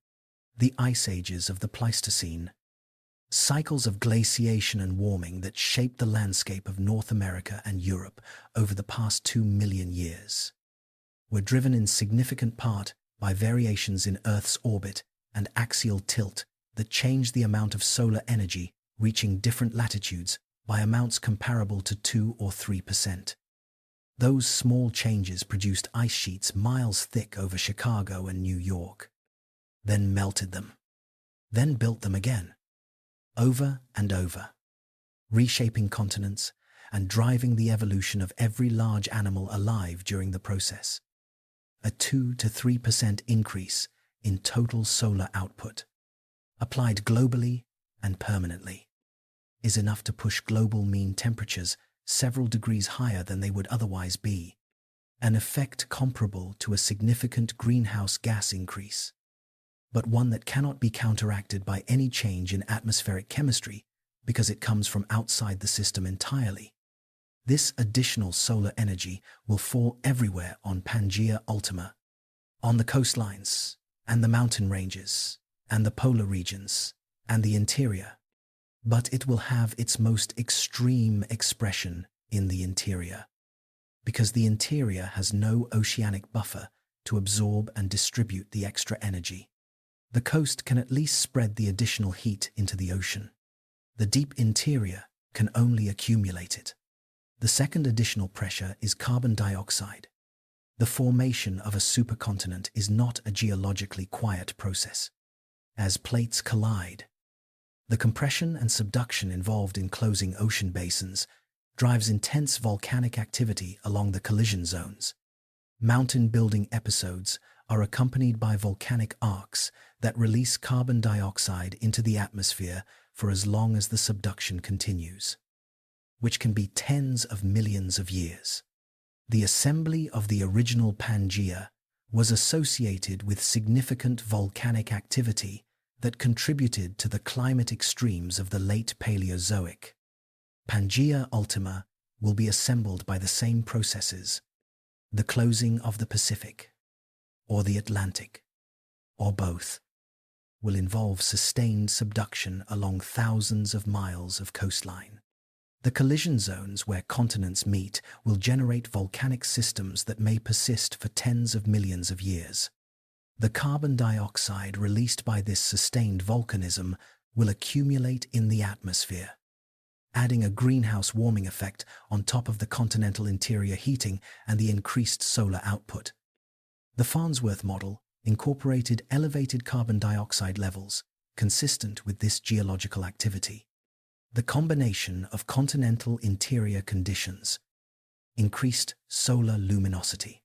[SPEAKER 1] The ice ages of the Pleistocene, cycles of glaciation and warming that shaped the landscape of North America and Europe over the past 2 million years, were driven in significant part by variations in Earth's orbit and axial tilt that change the amount of solar energy reaching different latitudes by amounts comparable to 2 or 3%. Those small changes produced ice sheets miles thick over Chicago and New York, then melted them, then built them again, over and over, reshaping continents and driving the evolution of every large animal alive during the process. A 2 to 3% increase in total solar output, applied globally and permanently, is enough to push global mean temperatures several degrees higher than they would otherwise be, an effect comparable to a significant greenhouse gas increase, but one that cannot be counteracted by any change in atmospheric chemistry because it comes from outside the system entirely. This additional solar energy will fall everywhere on Pangaea Ultima, on the coastlines, and the mountain ranges, and the polar regions, and the interior. But it will have its most extreme expression in the interior, because the interior has no oceanic buffer to absorb and distribute the extra energy. The coast can at least spread the additional heat into the ocean. The deep interior can only accumulate it. The second additional pressure is carbon dioxide. The formation of a supercontinent is not a geologically quiet process. As plates collide, the compression and subduction involved in closing ocean basins drives intense volcanic activity along the collision zones. Mountain-building episodes are accompanied by volcanic arcs that release carbon dioxide into the atmosphere for as long as the subduction continues, which can be tens of millions of years. The assembly of the original Pangaea was associated with significant volcanic activity that contributed to the climate extremes of the late Paleozoic. Pangaea Ultima will be assembled by the same processes: the closing of the Pacific, or the Atlantic, or both, will involve sustained subduction along thousands of miles of coastline. The collision zones where continents meet will generate volcanic systems that may persist for tens of millions of years. The carbon dioxide released by this sustained volcanism will accumulate in the atmosphere, adding a greenhouse warming effect on top of the continental interior heating and the increased solar output. The Farnsworth model incorporated elevated carbon dioxide levels consistent with this geological activity. The combination of continental interior conditions, increased solar luminosity,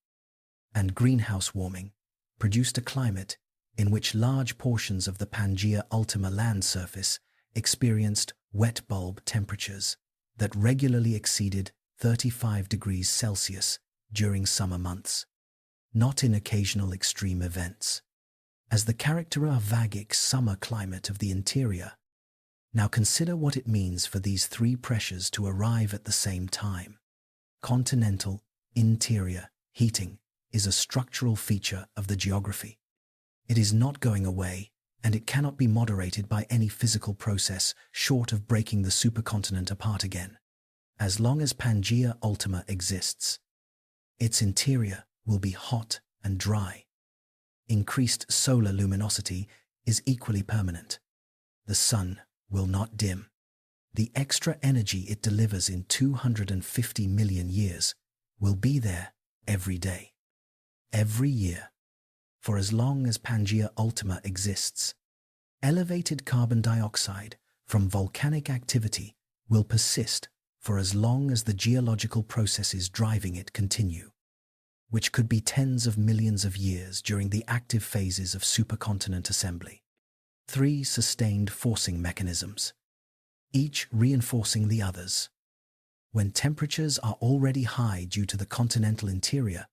[SPEAKER 1] and greenhouse warming produced a climate in which large portions of the Pangaea Ultima land surface experienced wet bulb temperatures that regularly exceeded 35 degrees Celsius during summer months, not in occasional extreme events. As the characteristic summer climate of the interior, now consider what it means for these three pressures to arrive at the same time. Continental interior heating is a structural feature of the geography. It is not going away, and it cannot be moderated by any physical process short of breaking the supercontinent apart again. As long as Pangaea Ultima exists, its interior will be hot and dry. Increased solar luminosity is equally permanent. The sun will not dim. The extra energy it delivers in 250 million years will be there every day, every year. For as long as Pangaea Ultima exists, elevated carbon dioxide from volcanic activity will persist for as long as the geological processes driving it continue, which could be tens of millions of years during the active phases of supercontinent assembly. 3 sustained forcing mechanisms, each reinforcing the others. When temperatures are already high due to the continental interior,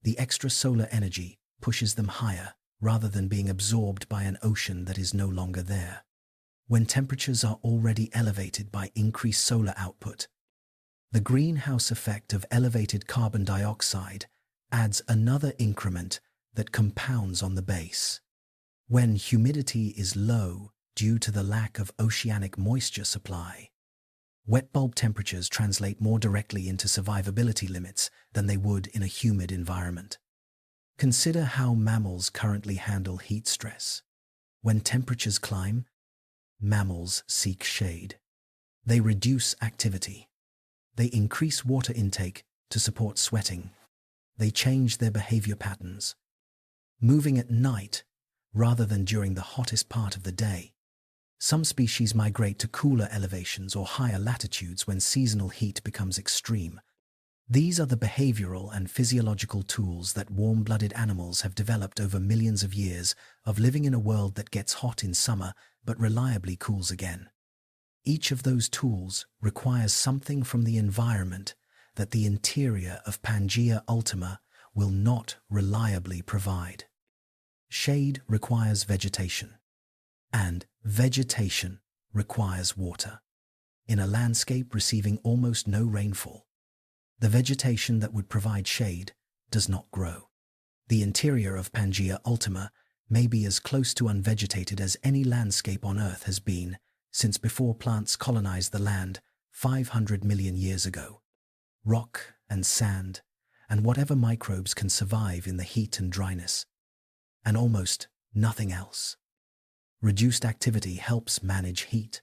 [SPEAKER 1] the extra solar energy pushes them higher rather than being absorbed by an ocean that is no longer there. When temperatures are already elevated by increased solar output, the greenhouse effect of elevated carbon dioxide adds another increment that compounds on the base. When humidity is low due to the lack of oceanic moisture supply, wet bulb temperatures translate more directly into survivability limits than they would in a humid environment. Consider how mammals currently handle heat stress. When temperatures climb, mammals seek shade. They reduce activity. They increase water intake to support sweating. They change their behavior patterns, moving at night rather than during the hottest part of the day. Some species migrate to cooler elevations or higher latitudes when seasonal heat becomes extreme. These are the behavioral and physiological tools that warm-blooded animals have developed over millions of years of living in a world that gets hot in summer but reliably cools again. Each of those tools requires something from the environment that the interior of Pangaea Ultima will not reliably provide. Shade requires vegetation, and vegetation requires water. In a landscape receiving almost no rainfall, the vegetation that would provide shade does not grow. The interior of Pangaea Ultima may be as close to unvegetated as any landscape on Earth has been since before plants colonized the land 500 million years ago. Rock and sand, and whatever microbes can survive in the heat and dryness, and almost nothing else. Reduced activity helps manage heat,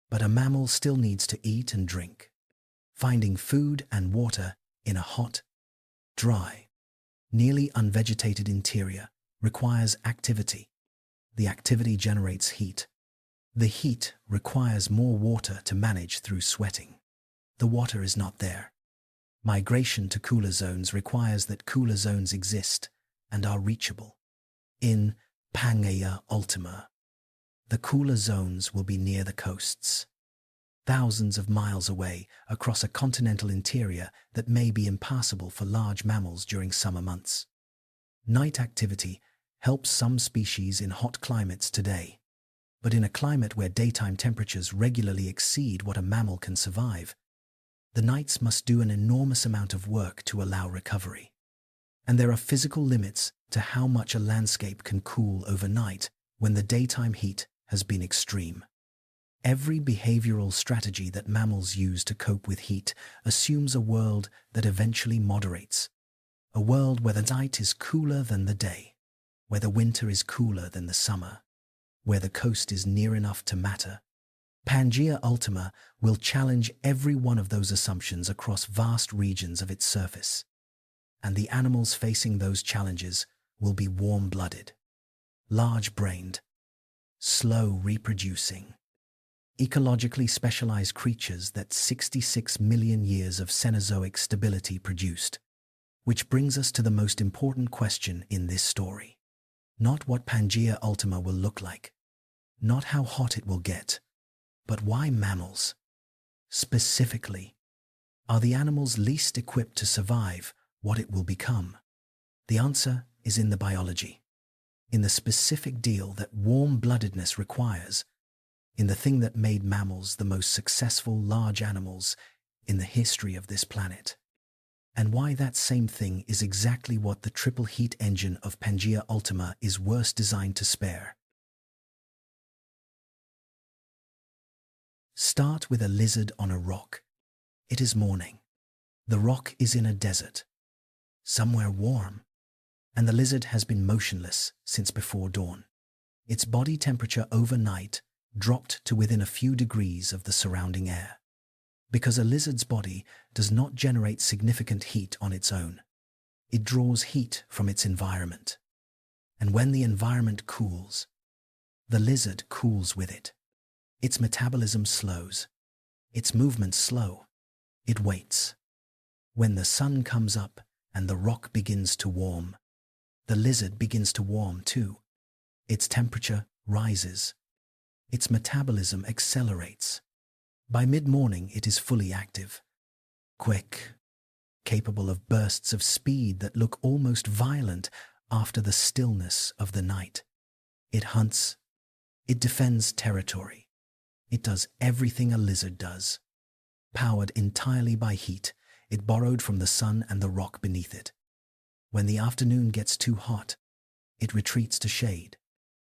[SPEAKER 1] but a mammal still needs to eat and drink. Finding food and water in a hot, dry, nearly unvegetated interior requires activity. The activity generates heat. The heat requires more water to manage through sweating. The water is not there. Migration to cooler zones requires that cooler zones exist and are reachable. In Pangaea Ultima, the cooler zones will be near the coasts, thousands of miles away across a continental interior that may be impassable for large mammals during summer months. Night activity helps some species in hot climates today, but in a climate where daytime temperatures regularly exceed what a mammal can survive, the nights must do an enormous amount of work to allow recovery. And there are physical limits to how much a landscape can cool overnight when the daytime heat has been extreme. Every behavioral strategy that mammals use to cope with heat assumes a world that eventually moderates. A world where the night is cooler than the day, where the winter is cooler than the summer, where the coast is near enough to matter. Pangaea Ultima will challenge every one of those assumptions across vast regions of its surface. And the animals facing those challenges will be warm-blooded, large-brained, slow-reproducing, ecologically specialized creatures that 66 million years of Cenozoic stability produced. Which brings us to the most important question in this story. Not what Pangaea Ultima will look like, not how hot it will get, but why mammals? Specifically, are the animals least equipped to survive what it will become? The answer is in the biology, in the specific deal that warm-bloodedness requires, in the thing that made mammals the most successful large animals in the history of this planet. And why that same thing is exactly what the triple heat engine of Pangaea Ultima is worse designed to spare. Start with a lizard on a rock. It is morning. The rock is in a desert, somewhere warm, and the lizard has been motionless since before dawn. Its body temperature overnight dropped to within a few degrees of the surrounding air. Because a lizard's body does not generate significant heat on its own. It draws heat from its environment. And when the environment cools, the lizard cools with it. Its metabolism slows. Its movements slow. It waits. When the sun comes up and the rock begins to warm, the lizard begins to warm too. Its temperature rises. Its metabolism accelerates. By mid-morning, it is fully active, quick, capable of bursts of speed that look almost violent after the stillness of the night. It hunts. It defends territory. It does everything a lizard does. Powered entirely by heat, it borrowed from the sun and the rock beneath it. When the afternoon gets too hot, it retreats to shade.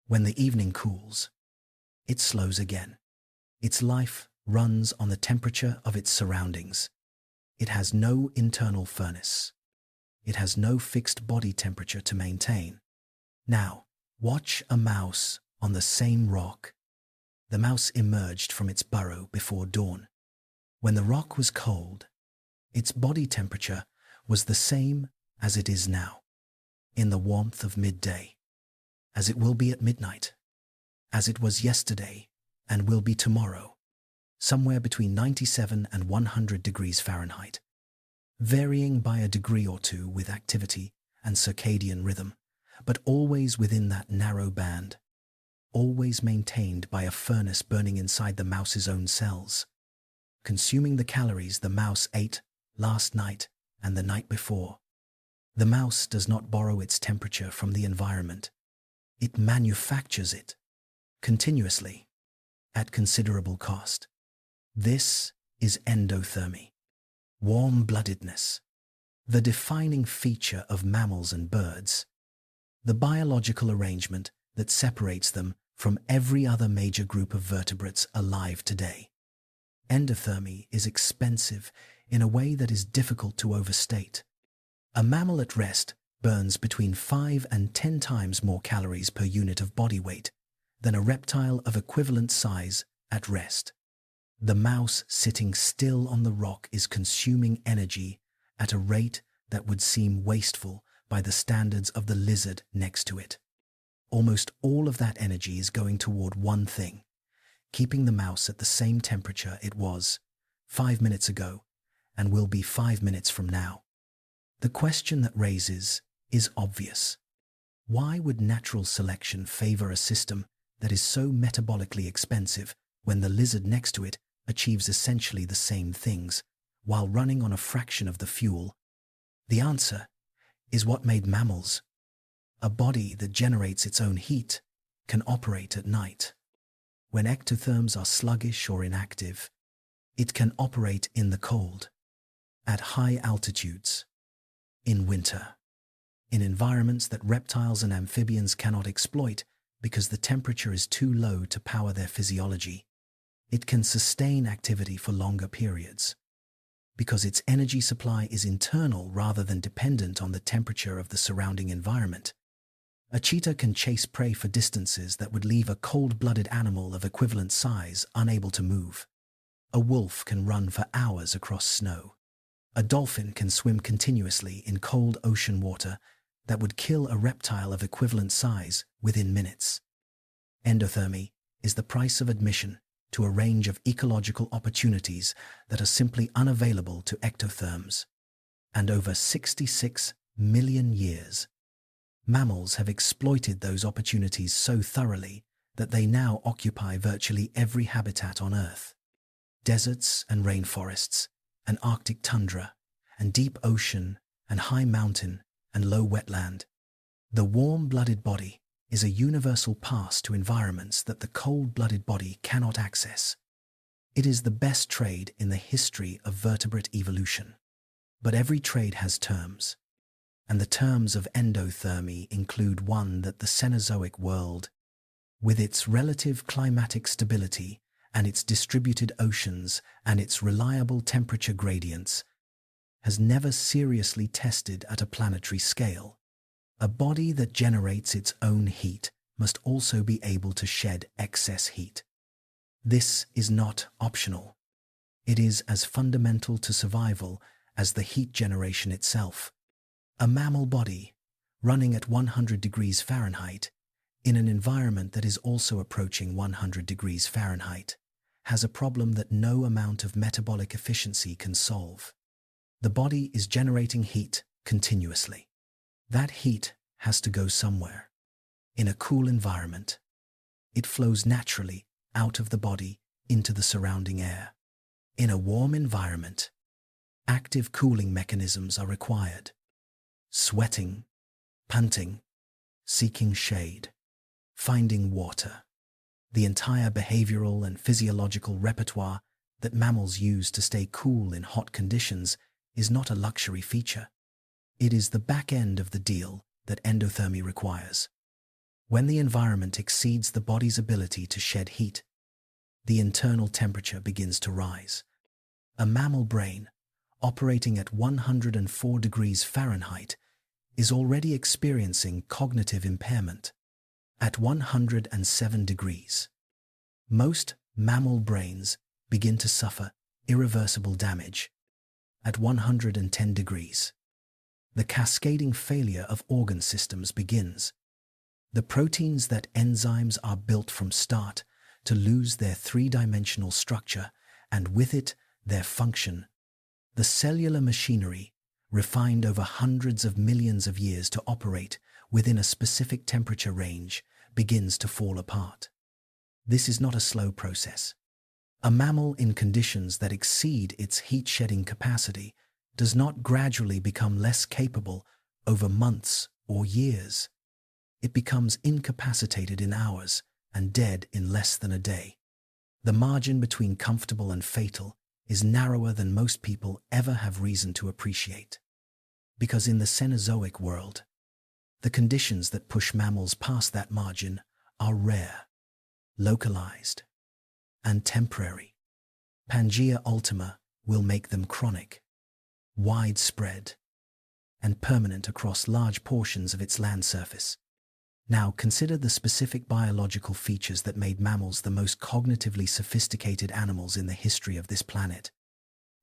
[SPEAKER 1] When the evening cools, it slows again. Its life runs on the temperature of its surroundings. It has no internal furnace. It has no fixed body temperature to maintain. Now, watch a mouse on the same rock. The mouse emerged from its burrow before dawn. When the rock was cold, its body temperature was the same as it is now, in the warmth of midday, as it will be at midnight, as it was yesterday and will be tomorrow, somewhere between 97 and 100 degrees Fahrenheit, varying by a degree or two with activity and circadian rhythm, but always within that narrow band, always maintained by a furnace burning inside the mouse's own cells, consuming the calories the mouse ate last night and the night before. The mouse does not borrow its temperature from the environment. It manufactures it, continuously, at considerable cost. This is endothermy, warm-bloodedness, the defining feature of mammals and birds, the biological arrangement that separates them from every other major group of vertebrates alive today. Endothermy is expensive in a way that is difficult to overstate. A mammal at rest burns between 5 and 10 times more calories per unit of body weight than a reptile of equivalent size at rest. The mouse sitting still on the rock is consuming energy at a rate that would seem wasteful by the standards of the lizard next to it. Almost all of that energy is going toward one thing: keeping the mouse at the same temperature it was 5 minutes ago and will be 5 minutes from now. The question that raises is obvious. Why would natural selection favor a system that is so metabolically expensive when the lizard next to it achieves essentially the same things while running on a fraction of the fuel? The answer is what made mammals. A body that generates its own heat can operate at night. When ectotherms are sluggish or inactive, it can operate in the cold, at high altitudes, in winter, in environments that reptiles and amphibians cannot exploit because the temperature is too low to power their physiology. It can sustain activity for longer periods, because its energy supply is internal rather than dependent on the temperature of the surrounding environment. A cheetah can chase prey for distances that would leave a cold-blooded animal of equivalent size unable to move. A wolf can run for hours across snow. A dolphin can swim continuously in cold ocean water that would kill a reptile of equivalent size within minutes. Endothermy is the price of admission to a range of ecological opportunities that are simply unavailable to ectotherms. And over 66 million years, mammals have exploited those opportunities so thoroughly that they now occupy virtually every habitat on Earth. Deserts and rainforests, and Arctic tundra, and deep ocean, and high mountain, and low wetland. The warm-blooded body is a universal pass to environments that the cold-blooded body cannot access. It is the best trade in the history of vertebrate evolution. But every trade has terms, and the terms of endothermy include one that the Cenozoic world, with its relative climatic stability and its distributed oceans and its reliable temperature gradients, has never seriously tested at a planetary scale. A body that generates its own heat must also be able to shed excess heat. This is not optional. It is as fundamental to survival as the heat generation itself. A mammal body, running at 100 degrees Fahrenheit, in an environment that is also approaching 100 degrees Fahrenheit, has a problem that no amount of metabolic efficiency can solve. The body is generating heat continuously. That heat has to go somewhere. In a cool environment, it flows naturally out of the body into the surrounding air. In a warm environment, active cooling mechanisms are required. Sweating, panting, seeking shade, finding water. The entire behavioral and physiological repertoire that mammals use to stay cool in hot conditions is not a luxury feature. It is the back end of the deal that endothermy requires. When the environment exceeds the body's ability to shed heat, the internal temperature begins to rise. A mammal brain, operating at 104 degrees Fahrenheit, is already experiencing cognitive impairment. At 107 degrees, most mammal brains begin to suffer irreversible damage. At 110 degrees, the cascading failure of organ systems begins. The proteins that enzymes are built from start to lose their three-dimensional structure, and with it, their function. The cellular machinery, refined over hundreds of millions of years to operate within a specific temperature range, begins to fall apart. This is not a slow process. A mammal in conditions that exceed its heat-shedding capacity does not gradually become less capable over months or years. It becomes incapacitated in hours and dead in less than a day. The margin between comfortable and fatal is narrower than most people ever have reason to appreciate. Because in the Cenozoic world, the conditions that push mammals past that margin are rare, localized, and temporary. Pangaea Ultima will make them chronic, widespread, and permanent across large portions of its land surface. Now consider the specific biological features that made mammals the most cognitively sophisticated animals in the history of this planet,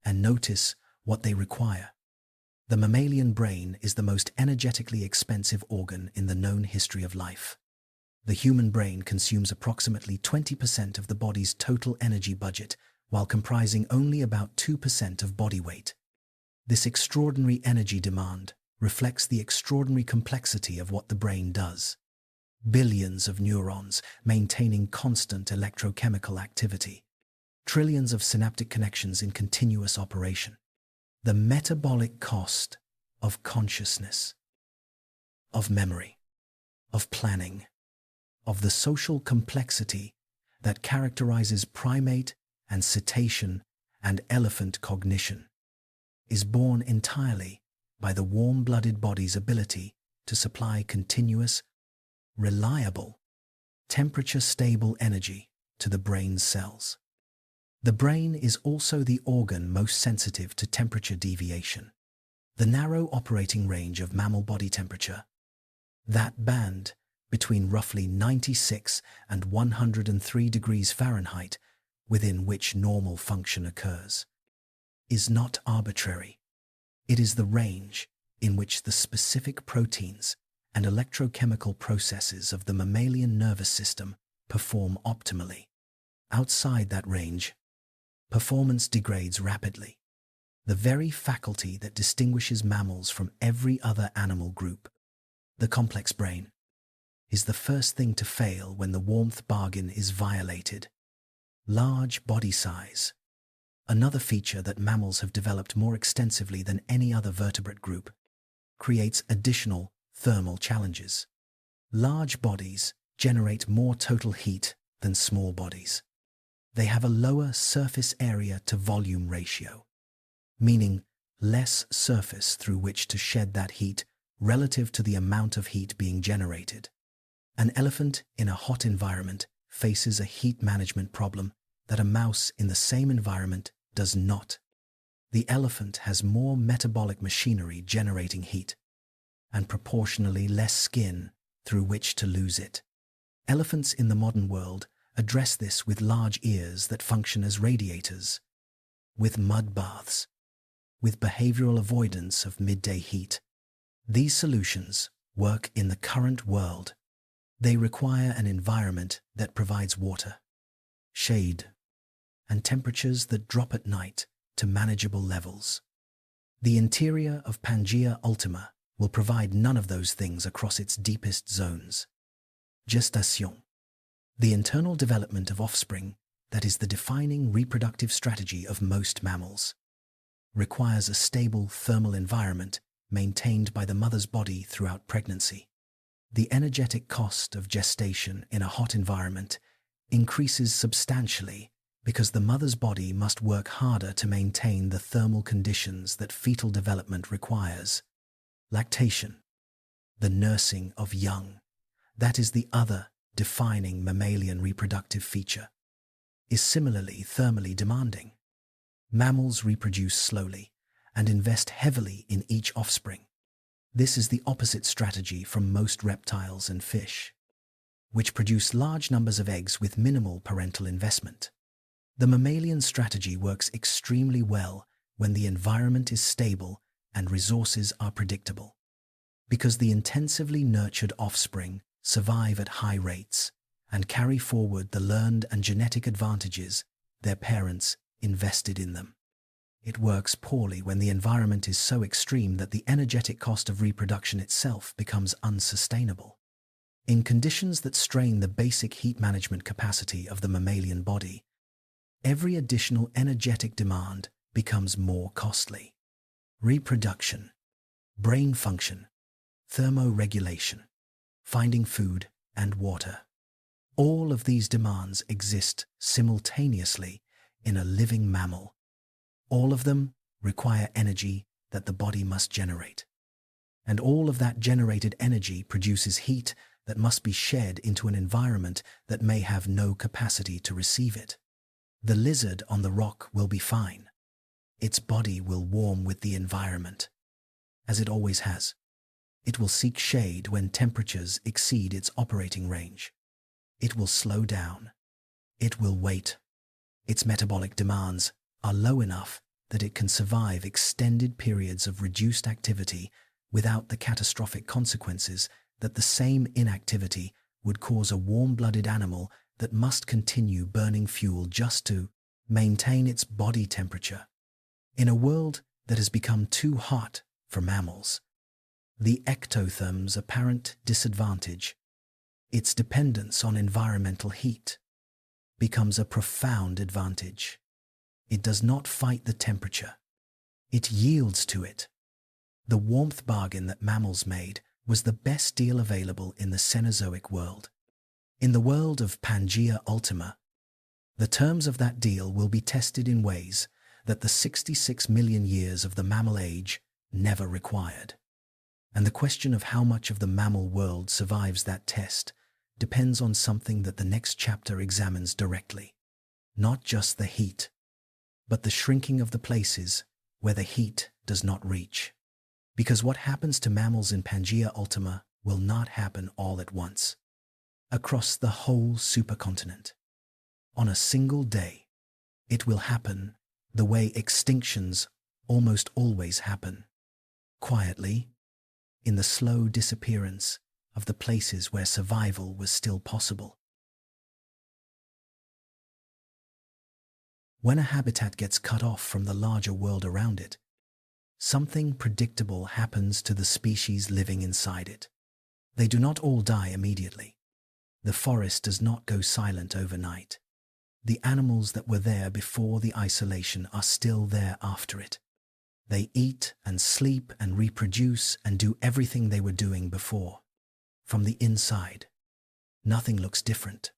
[SPEAKER 1] and notice what they require. The mammalian brain is the most energetically expensive organ in the known history of life. The human brain consumes approximately 20% of the body's total energy budget, while comprising only about 2% of body weight. This extraordinary energy demand reflects the extraordinary complexity of what the brain does. Billions of neurons maintaining constant electrochemical activity. Trillions of synaptic connections in continuous operation. The metabolic cost of consciousness, of memory, of planning, of the social complexity that characterizes primate and cetacean and elephant cognition, is borne entirely by the warm-blooded body's ability to supply continuous, reliable, temperature-stable energy to the brain's cells. The brain is also the organ most sensitive to temperature deviation. The narrow operating range of mammal body temperature, that band between roughly 96 and 103 degrees Fahrenheit within which normal function occurs, is not arbitrary. It is the range in which the specific proteins and electrochemical processes of the mammalian nervous system perform optimally. Outside that range, performance degrades rapidly. The very faculty that distinguishes mammals from every other animal group, the complex brain, is the first thing to fail when the warmth bargain is violated. Large body size, another feature that mammals have developed more extensively than any other vertebrate group, creates additional thermal challenges. Large bodies generate more total heat than small bodies. They have a lower surface area to volume ratio, meaning less surface through which to shed that heat relative to the amount of heat being generated. An elephant in a hot environment faces a heat management problem that a mouse in the same environment does not. The elephant has more metabolic machinery generating heat, and proportionally less skin through which to lose it. Elephants in the modern world address this with large ears that function as radiators, with mud baths, with behavioral avoidance of midday heat. These solutions work in the current world. They require an environment that provides water, shade, and temperatures that drop at night to manageable levels. The interior of Pangaea Ultima will provide none of those things across its deepest zones. Gestation, the internal development of offspring that is the defining reproductive strategy of most mammals, requires a stable thermal environment maintained by the mother's body throughout pregnancy. The energetic cost of gestation in a hot environment increases substantially because the mother's body must work harder to maintain the thermal conditions that fetal development requires. Lactation, the nursing of young, that is the other defining mammalian reproductive feature, is similarly thermally demanding. Mammals reproduce slowly and invest heavily in each offspring. This is the opposite strategy from most reptiles and fish. which produce large numbers of eggs with minimal parental investment. The mammalian strategy works extremely well when the environment is stable and resources are predictable, because the intensively nurtured offspring survive at high rates and carry forward the learned and genetic advantages their parents invested in them. It works poorly when the environment is so extreme that the energetic cost of reproduction itself becomes unsustainable. In conditions that strain the basic heat management capacity of the mammalian body, every additional energetic demand becomes more costly. Reproduction, brain function, thermoregulation, finding food and water. All of these demands exist simultaneously in a living mammal. All of them require energy that the body must generate. And all of that generated energy produces heat that must be shed into an environment that may have no capacity to receive it. The lizard on the rock will be fine. Its body will warm with the environment, as it always has. It will seek shade when temperatures exceed its operating range. It will slow down. It will wait. Its metabolic demands are low enough that it can survive extended periods of reduced activity without the catastrophic consequences that the same inactivity would cause a warm-blooded animal that must continue burning fuel just to maintain its body temperature. In a world that has become too hot for mammals, the ectotherm's apparent disadvantage, its dependence on environmental heat, becomes a profound advantage. It does not fight the temperature. It yields to it. The warmth bargain that mammals made was the best deal available in the Cenozoic world. In the world of Pangaea Ultima, the terms of that deal will be tested in ways that the 66 million years of the mammal age never required. And the question of how much of the mammal world survives that test depends on something that the next chapter examines directly. Not just the heat, but the shrinking of the places where the heat does not reach. Because what happens to mammals in Pangaea Ultima will not happen all at once. Across the whole supercontinent. On a single day, it will happen the way extinctions almost always happen. Quietly, in the slow disappearance of the places where survival was still possible. When a habitat gets cut off from the larger world around it, something predictable happens to the species living inside it. They do not all die immediately. The forest does not go silent overnight. The animals that were there before the isolation are still there after it. They eat and sleep and reproduce and do everything they were doing before. From the inside, nothing looks different.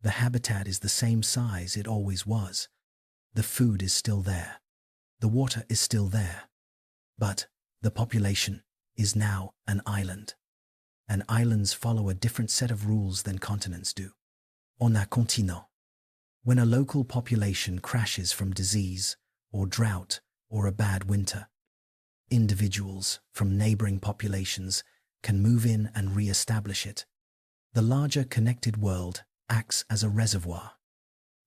[SPEAKER 1] The habitat is the same size it always was. The food is still there. The water is still there. But the population is now an island. And islands follow a different set of rules than continents do. On a continent, when a local population crashes from disease or drought or a bad winter, individuals from neighboring populations can move in and re-establish it. The larger connected world acts as a reservoir,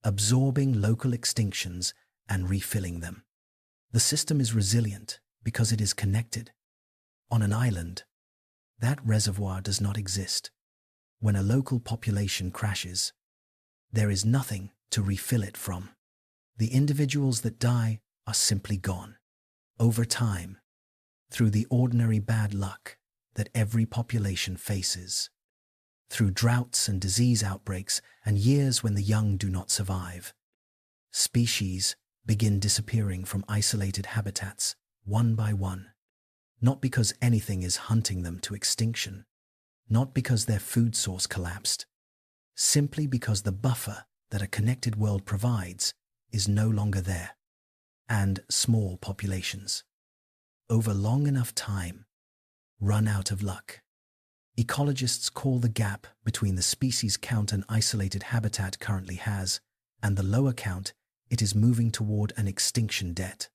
[SPEAKER 1] absorbing local extinctions and refilling them. The system is resilient because it is connected. On an island, that reservoir does not exist. When a local population crashes, there is nothing to refill it from. The individuals that die are simply gone. Over time, through the ordinary bad luck that every population faces, through droughts and disease outbreaks and years when the young do not survive, species begin disappearing from isolated habitats one by one. Not because anything is hunting them to extinction, not because their food source collapsed, simply because the buffer that a connected world provides is no longer there. And small populations, over long enough time, run out of luck. Ecologists call the gap between the species count an isolated habitat currently has and the lower count it is moving toward an extinction debt.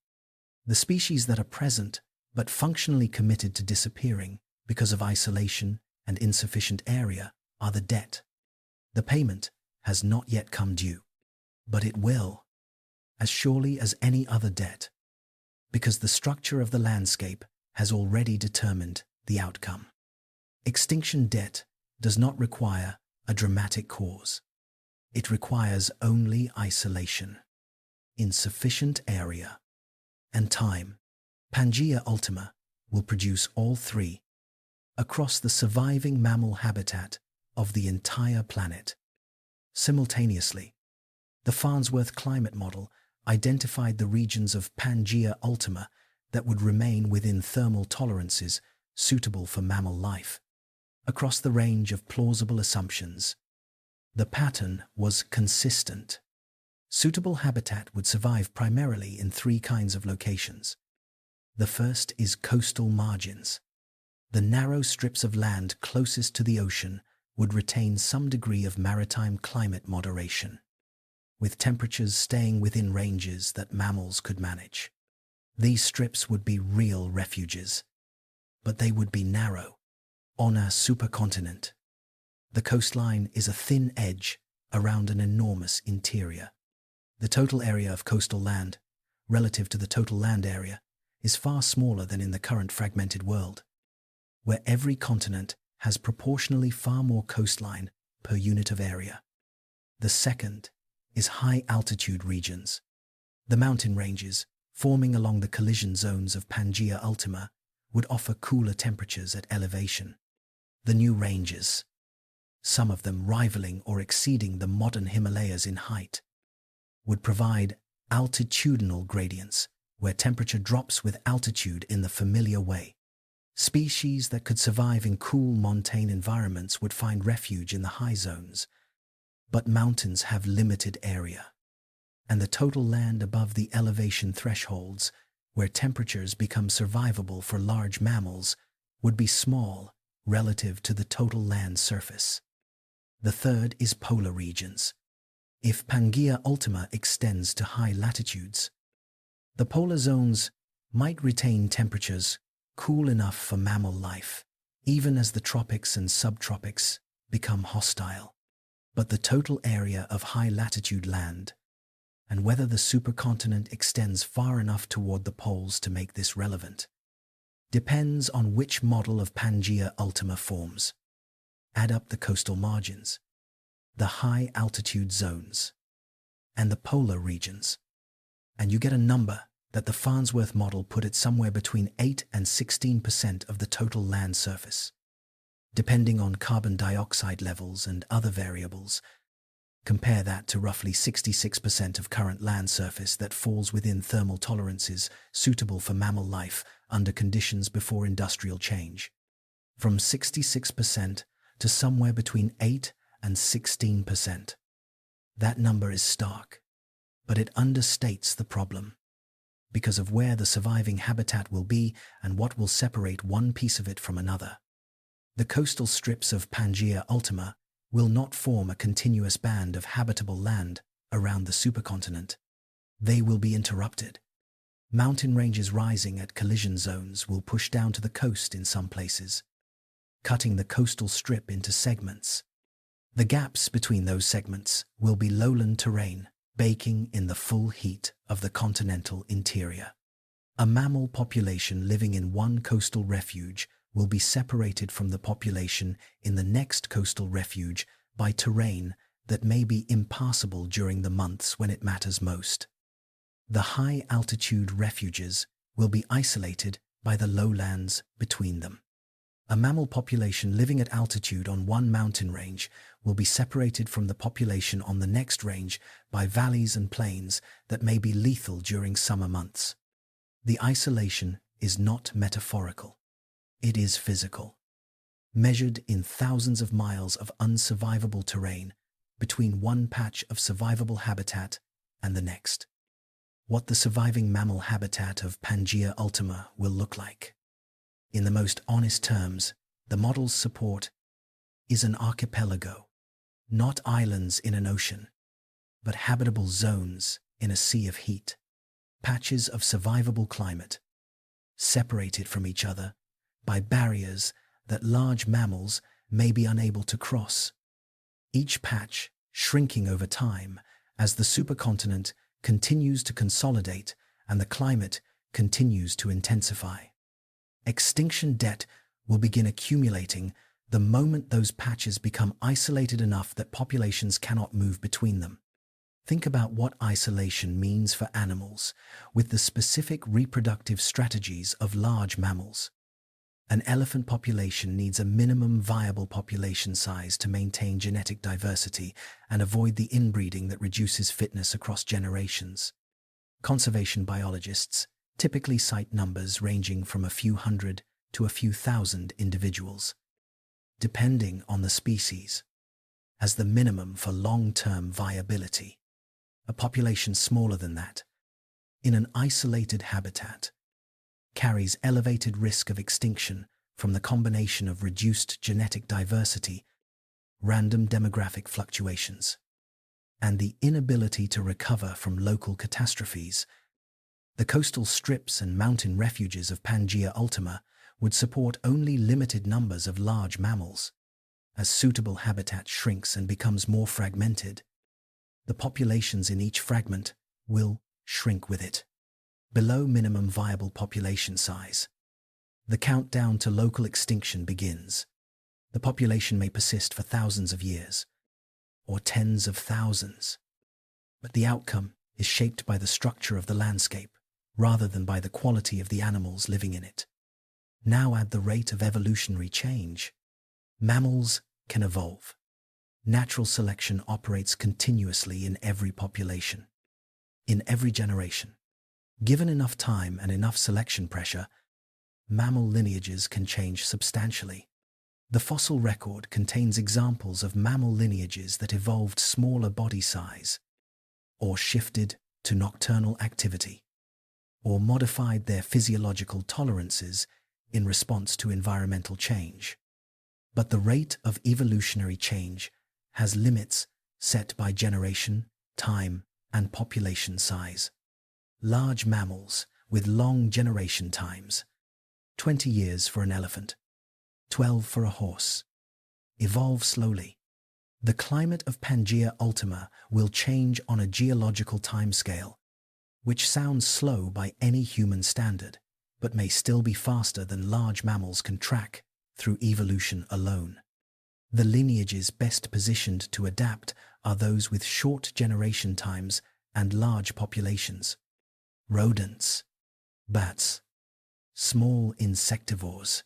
[SPEAKER 1] The species that are present but functionally committed to disappearing because of isolation and insufficient area are the debt. The payment has not yet come due, but it will, as surely as any other debt, because the structure of the landscape has already determined the outcome. Extinction debt does not require a dramatic cause. It requires only isolation, in sufficient area and time. Pangaea Ultima will produce all three across the surviving mammal habitat of the entire planet. Simultaneously, the Farnsworth climate model identified the regions of Pangaea Ultima that would remain within thermal tolerances suitable for mammal life. Across the range of plausible assumptions, the pattern was consistent. Suitable habitat would survive primarily in three kinds of locations. The first is coastal margins. The narrow strips of land closest to the ocean would retain some degree of maritime climate moderation, with temperatures staying within ranges that mammals could manage. These strips would be real refuges, but they would be narrow. On a supercontinent, the coastline is a thin edge around an enormous interior. The total area of coastal land, relative to the total land area, is far smaller than in the current fragmented world, where every continent has proportionally far more coastline per unit of area. The second is high-altitude regions. The mountain ranges, forming along the collision zones of Pangaea Ultima, would offer cooler temperatures at elevation. The new ranges, some of them rivaling or exceeding the modern Himalayas in height, would provide altitudinal gradients where temperature drops with altitude in the familiar way. Species that could survive in cool montane environments would find refuge in the high zones, but mountains have limited area, and the total land above the elevation thresholds, where temperatures become survivable for large mammals, would be small relative to the total land surface. The third is polar regions. If Pangaea Ultima extends to high latitudes, the polar zones might retain temperatures cool enough for mammal life, even as the tropics and subtropics become hostile. But the total area of high-latitude land, and whether the supercontinent extends far enough toward the poles to make this relevant, depends on which model of Pangaea Ultima forms. Add up the coastal margins, the high-altitude zones, and the polar regions, and you get a number that the Farnsworth model put it somewhere between 8 and 16% of the total land surface. Depending on carbon dioxide levels and other variables, compare that to roughly 66% of current land surface that falls within thermal tolerances suitable for mammal life under conditions before industrial change. From 66% to somewhere between 8 and 16%. That number is stark, but it understates the problem, because of where the surviving habitat will be and what will separate one piece of it from another. The coastal strips of Pangaea Ultima will not form a continuous band of habitable land around the supercontinent. They will be interrupted. Mountain ranges rising at collision zones will push down to the coast in some places, cutting the coastal strip into segments. The gaps between those segments will be lowland terrain, baking in the full heat of the continental interior. A mammal population living in one coastal refuge will be separated from the population in the next coastal refuge by terrain that may be impassable during the months when it matters most. The high-altitude refuges will be isolated by the lowlands between them. A mammal population living at altitude on one mountain range will be separated from the population on the next range by valleys and plains that may be lethal during summer months. The isolation is not metaphorical. It is physical, measured in thousands of miles of unsurvivable terrain between one patch of survivable habitat and the next. What the surviving mammal habitat of Pangaea Ultima will look like. In the most honest terms, the model's support is an archipelago, not islands in an ocean, but habitable zones in a sea of heat, patches of survivable climate, separated from each other by barriers that large mammals may be unable to cross. each patch shrinking over time as the supercontinent continues to consolidate and the climate continues to intensify. Extinction debt will begin accumulating the moment those patches become isolated enough that populations cannot move between them. Think about what isolation means for animals with the specific reproductive strategies of large mammals. An elephant population needs a minimum viable population size to maintain genetic diversity and avoid the inbreeding that reduces fitness across generations. Conservation biologists typically cite numbers ranging from a few hundred to a few thousand individuals, depending on the species, as the minimum for long-term viability. A population smaller than that, in an isolated habitat, carries elevated risk of extinction from the combination of reduced genetic diversity, random demographic fluctuations, and the inability to recover from local catastrophes. The coastal strips and mountain refuges of Pangaea Ultima would support only limited numbers of large mammals. As suitable habitat shrinks and becomes more fragmented, the populations in each fragment will shrink with it. Below minimum viable population size, the countdown to local extinction begins. The population may persist for thousands of years, or tens of thousands, but the outcome is shaped by the structure of the landscape rather than by the quality of the animals living in it. Now add the rate of evolutionary change. Mammals can evolve. Natural selection operates continuously in every population, in every generation. Given enough time and enough selection pressure, mammal lineages can change substantially. The fossil record contains examples of mammal lineages that evolved smaller body size, or shifted to nocturnal activity, or modified their physiological tolerances in response to environmental change. But the rate of evolutionary change has limits set by generation, time, and population size. Large mammals with long generation times, 20 years for an elephant, 12 for a horse, evolve slowly. The climate of Pangaea Ultima will change on a geological timescale, which sounds slow by any human standard, but may still be faster than large mammals can track through evolution alone. The lineages best positioned to adapt are those with short generation times and large populations. Rodents, bats, small insectivores.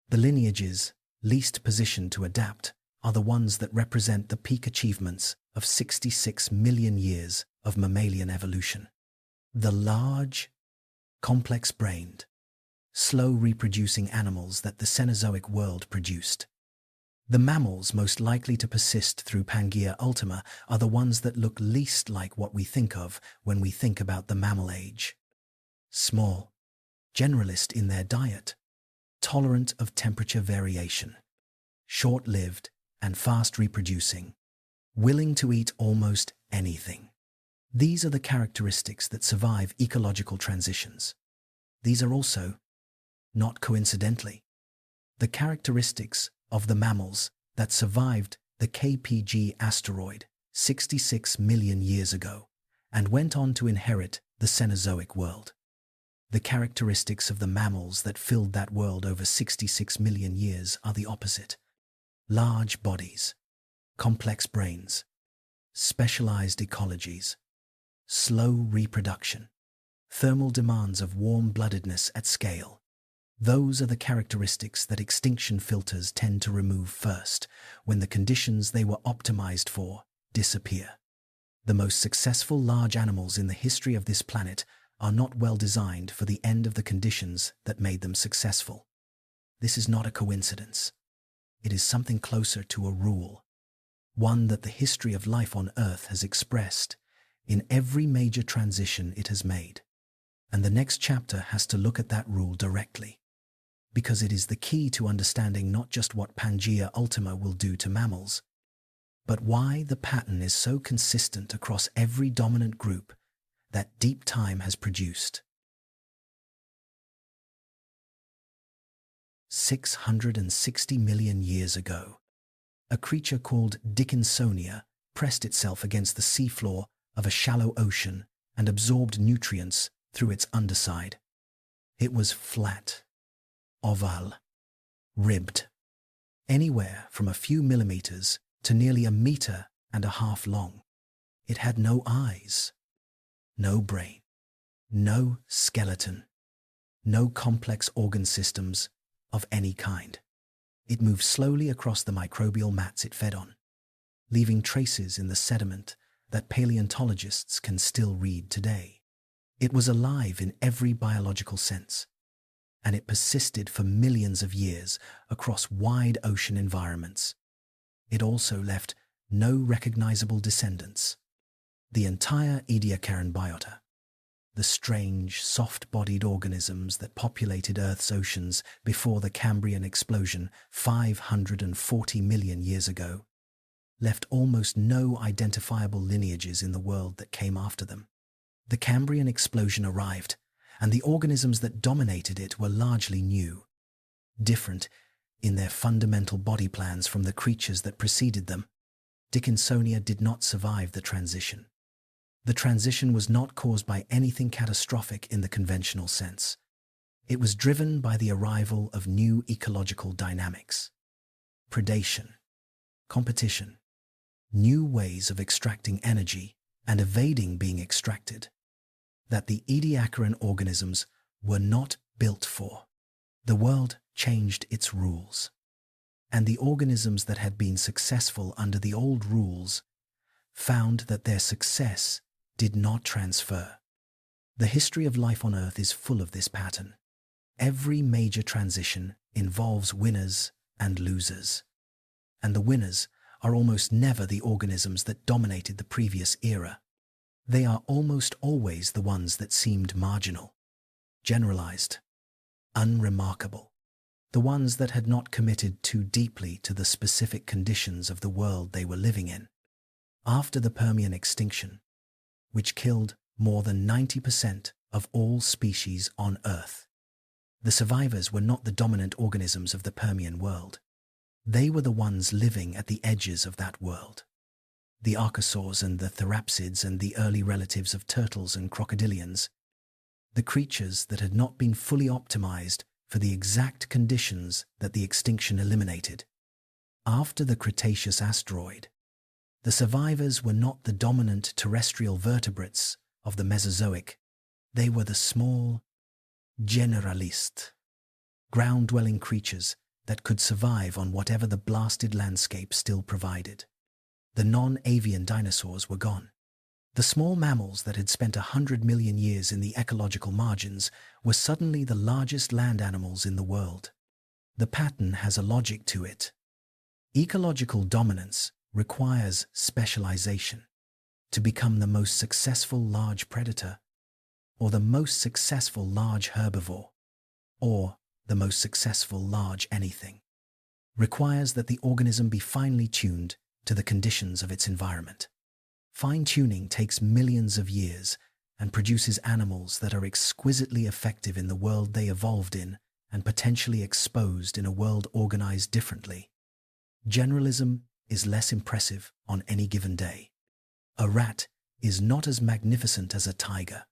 [SPEAKER 1] The lineages least positioned to adapt are the ones that represent the peak achievements of 66 million years of mammalian evolution. The large, complex-brained, slow-reproducing animals that the Cenozoic world produced. The mammals most likely to persist through Pangaea Ultima are the ones that look least like what we think of when we think about the mammal age. Small, generalist in their diet, tolerant of temperature variation, short-lived and fast reproducing, willing to eat almost anything. These are the characteristics that survive ecological transitions. These are also, not coincidentally, the characteristics of the mammals that survived the KPG asteroid 66 million years ago and went on to inherit the Cenozoic world. The characteristics of the mammals that filled that world over 66 million years are the opposite. Large bodies, complex brains, specialized ecologies, slow reproduction, thermal demands of warm-bloodedness at scale. Those are the characteristics that extinction filters tend to remove first when the conditions they were optimized for disappear. The most successful large animals in the history of this planet are not well designed for the end of the conditions that made them successful. This is not a coincidence. It is something closer to a rule, one that the history of life on Earth has expressed in every major transition it has made. And the next chapter has to look at that rule directly, because it is the key to understanding not just what Pangaea Ultima will do to mammals, but why the pattern is so consistent across every dominant group that deep time has produced. 660 million years ago, a creature called Dickinsonia pressed itself against the seafloor of a shallow ocean and absorbed nutrients through its underside. It was flat, oval, ribbed, anywhere from a few millimeters to nearly 1.5 meters long. It had no eyes, no brain, no skeleton, no complex organ systems of any kind. It moved slowly across the microbial mats it fed on, leaving traces in the sediment that paleontologists can still read today. It was alive in every biological sense, and it persisted for millions of years across wide ocean environments. It also left no recognizable descendants. The entire Ediacaran biota, the strange, soft-bodied organisms that populated Earth's oceans before the Cambrian explosion 540 million years ago, left almost no identifiable lineages in the world that came after them. The Cambrian explosion arrived, and the organisms that dominated it were largely new, different in their fundamental body plans from the creatures that preceded them. Dickinsonia did not survive the transition. The transition was not caused by anything catastrophic in the conventional sense. It was driven by the arrival of new ecological dynamics: predation, competition, new ways of extracting energy and evading being extracted, that the Ediacaran organisms were not built for. The world changed its rules, and the organisms that had been successful under the old rules found that their success did not transfer. The history of life on Earth is full of this pattern. Every major transition involves winners and losers, and the winners are almost never the organisms that dominated the previous era. They are almost always the ones that seemed marginal, generalized, unremarkable, the ones that had not committed too deeply to the specific conditions of the world they were living in. After the Permian extinction, which killed more than 90% of all species on Earth, the survivors were not the dominant organisms of the Permian world. They were the ones living at the edges of that world. The archosaurs and the therapsids and the early relatives of turtles and crocodilians, the creatures that had not been fully optimized for the exact conditions that the extinction eliminated. After the Cretaceous asteroid, the survivors were not the dominant terrestrial vertebrates of the Mesozoic. They were the small, generalist, ground-dwelling creatures that could survive on whatever the blasted landscape still provided. The non-avian dinosaurs were gone. The small mammals that had spent 100 million years in the ecological margins were suddenly the largest land animals in the world. The pattern has a logic to it. Ecological dominance requires specialization to become the most successful large predator, or the most successful large herbivore, or the most successful large anything. Requires that the organism be finely tuned to the conditions of its environment. Fine-tuning takes millions of years and produces animals that are exquisitely effective in the world they evolved in and potentially exposed in a world organized differently. Generalism is less impressive on any given day. A rat is not as magnificent as a tiger.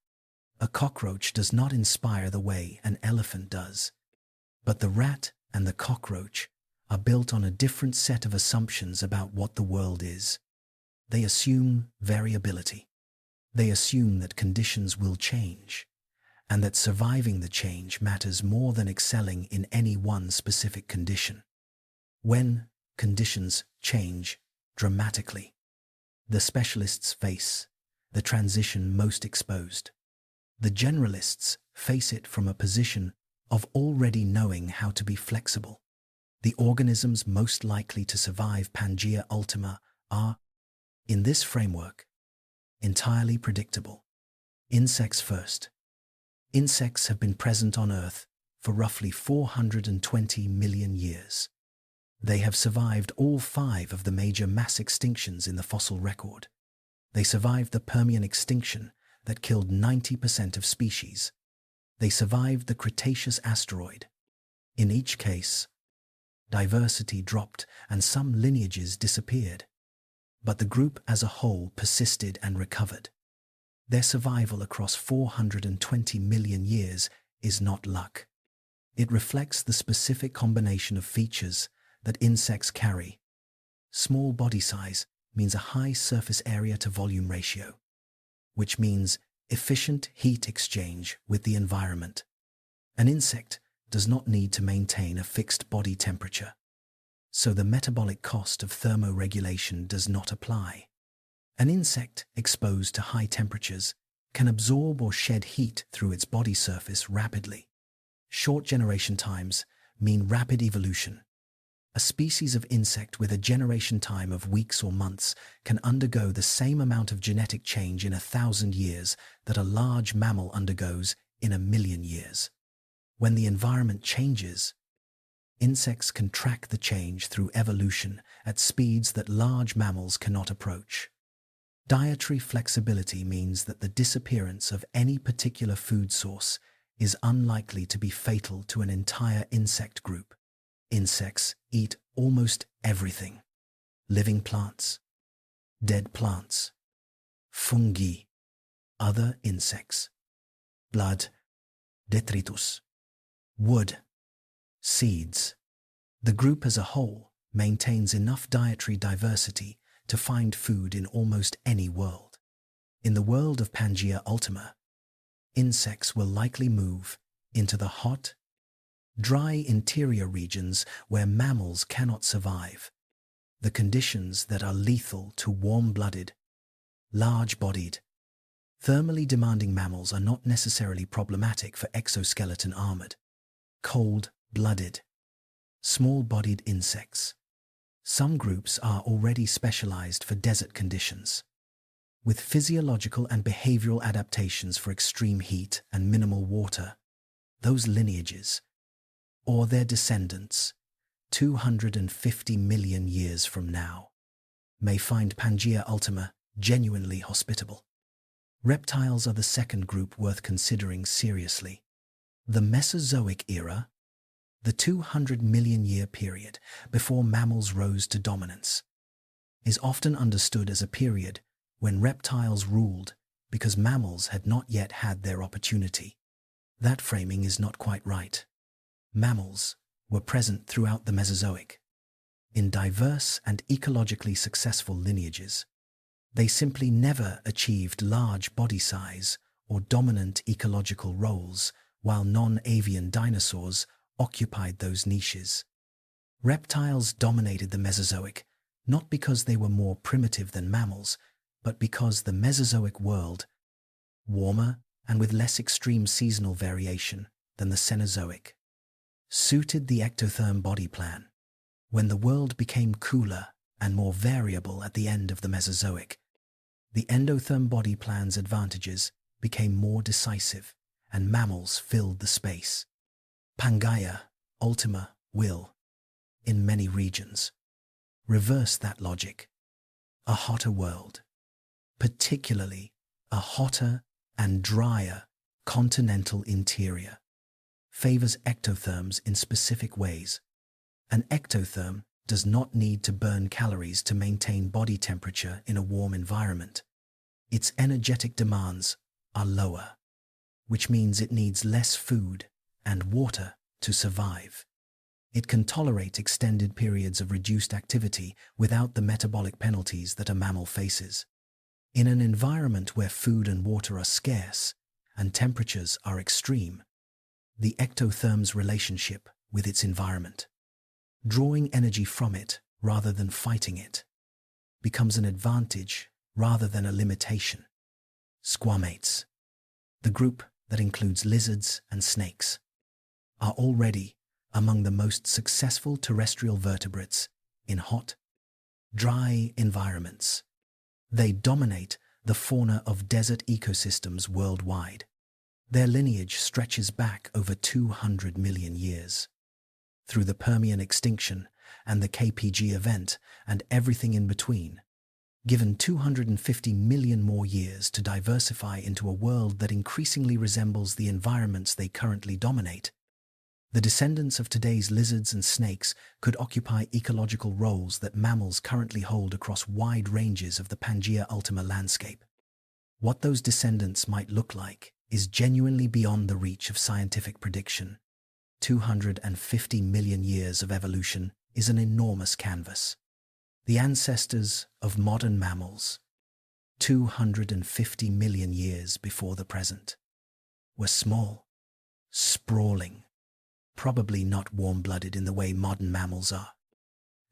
[SPEAKER 1] A cockroach does not inspire the way an elephant does. But the rat and the cockroach are built on a different set of assumptions about what the world is. They assume variability. They assume that conditions will change, and that surviving the change matters more than excelling in any one specific condition. When conditions change dramatically, the specialists face the transition most exposed. The generalists face it from a position of already knowing how to be flexible. The organisms most likely to survive Pangaea Ultima are, in this framework, entirely predictable. Insects first. Insects have been present on Earth for roughly 420 million years. They have survived all 5 of the major mass extinctions in the fossil record. They survived the Permian extinction that killed 90% of species. They survived the Cretaceous asteroid. In each case, diversity dropped and some lineages disappeared. But the group as a whole persisted and recovered. Their survival across 420 million years is not luck. It reflects the specific combination of features that insects carry. Small body size means a high surface area to volume ratio, which means efficient heat exchange with the environment. An insect does not need to maintain a fixed body temperature, so the metabolic cost of thermoregulation does not apply. An insect exposed to high temperatures can absorb or shed heat through its body surface rapidly. Short generation times mean rapid evolution. A species of insect with a generation time of weeks or months can undergo the same amount of genetic change in 1,000 years that a large mammal undergoes in 1,000,000 years. When the environment changes, insects can track the change through evolution at speeds that large mammals cannot approach. Dietary flexibility means that the disappearance of any particular food source is unlikely to be fatal to an entire insect group. Insects eat almost everything: living plants, dead plants, fungi, other insects, blood, detritus, wood, seeds. The group as a whole maintains enough dietary diversity to find food in almost any world. In the world of Pangaea Ultima, insects will likely move into the hot, dry interior regions where mammals cannot survive, the conditions that are lethal to warm-blooded, large-bodied, thermally demanding mammals are not necessarily problematic for exoskeleton armored, cold-blooded, small-bodied insects. Some groups are already specialized for desert conditions, with physiological and behavioral adaptations for extreme heat and minimal water. Those lineages, or their descendants, 250 million years from now, may find Pangaea Ultima genuinely hospitable. Reptiles are the second group worth considering seriously. The Mesozoic era, the 200 million year period before mammals rose to dominance, is often understood as a period when reptiles ruled because mammals had not yet had their opportunity. That framing is not quite right. Mammals were present throughout the Mesozoic, in diverse and ecologically successful lineages. They simply never achieved large body size or dominant ecological roles, while non-avian dinosaurs occupied those niches. Reptiles dominated the Mesozoic, not because they were more primitive than mammals, but because the Mesozoic world, warmer and with less extreme seasonal variation than the Cenozoic, suited the ectotherm body plan. When the world became cooler and more variable at the end of the Mesozoic, the endotherm body plan's advantages became more decisive, and mammals filled the space. Pangaea Ultima will, in many regions, reverse that logic. A hotter world, particularly a hotter and drier continental interior, favors ectotherms in specific ways. An ectotherm does not need to burn calories to maintain body temperature in a warm environment. Its energetic demands are lower, which means it needs less food and water to survive. It can tolerate extended periods of reduced activity without the metabolic penalties that a mammal faces. In an environment where food and water are scarce and temperatures are extreme, the ectotherm's relationship with its environment, drawing energy from it rather than fighting it, becomes an advantage rather than a limitation. Squamates, the group that includes lizards and snakes, are already among the most successful terrestrial vertebrates in hot, dry environments. They dominate the fauna of desert ecosystems worldwide. Their lineage stretches back over 200 million years. Through the Permian extinction and the KPG event and everything in between, given 250 million more years to diversify into a world that increasingly resembles the environments they currently dominate, The descendants of today's lizards and snakes could occupy ecological roles that mammals currently hold across wide ranges of the Pangaea Ultima landscape. What those descendants might look like is genuinely beyond the reach of scientific prediction. 250 million years of evolution is an enormous canvas. The ancestors of modern mammals, 250 million years before the present, were small, sprawling, probably not warm-blooded in the way modern mammals are,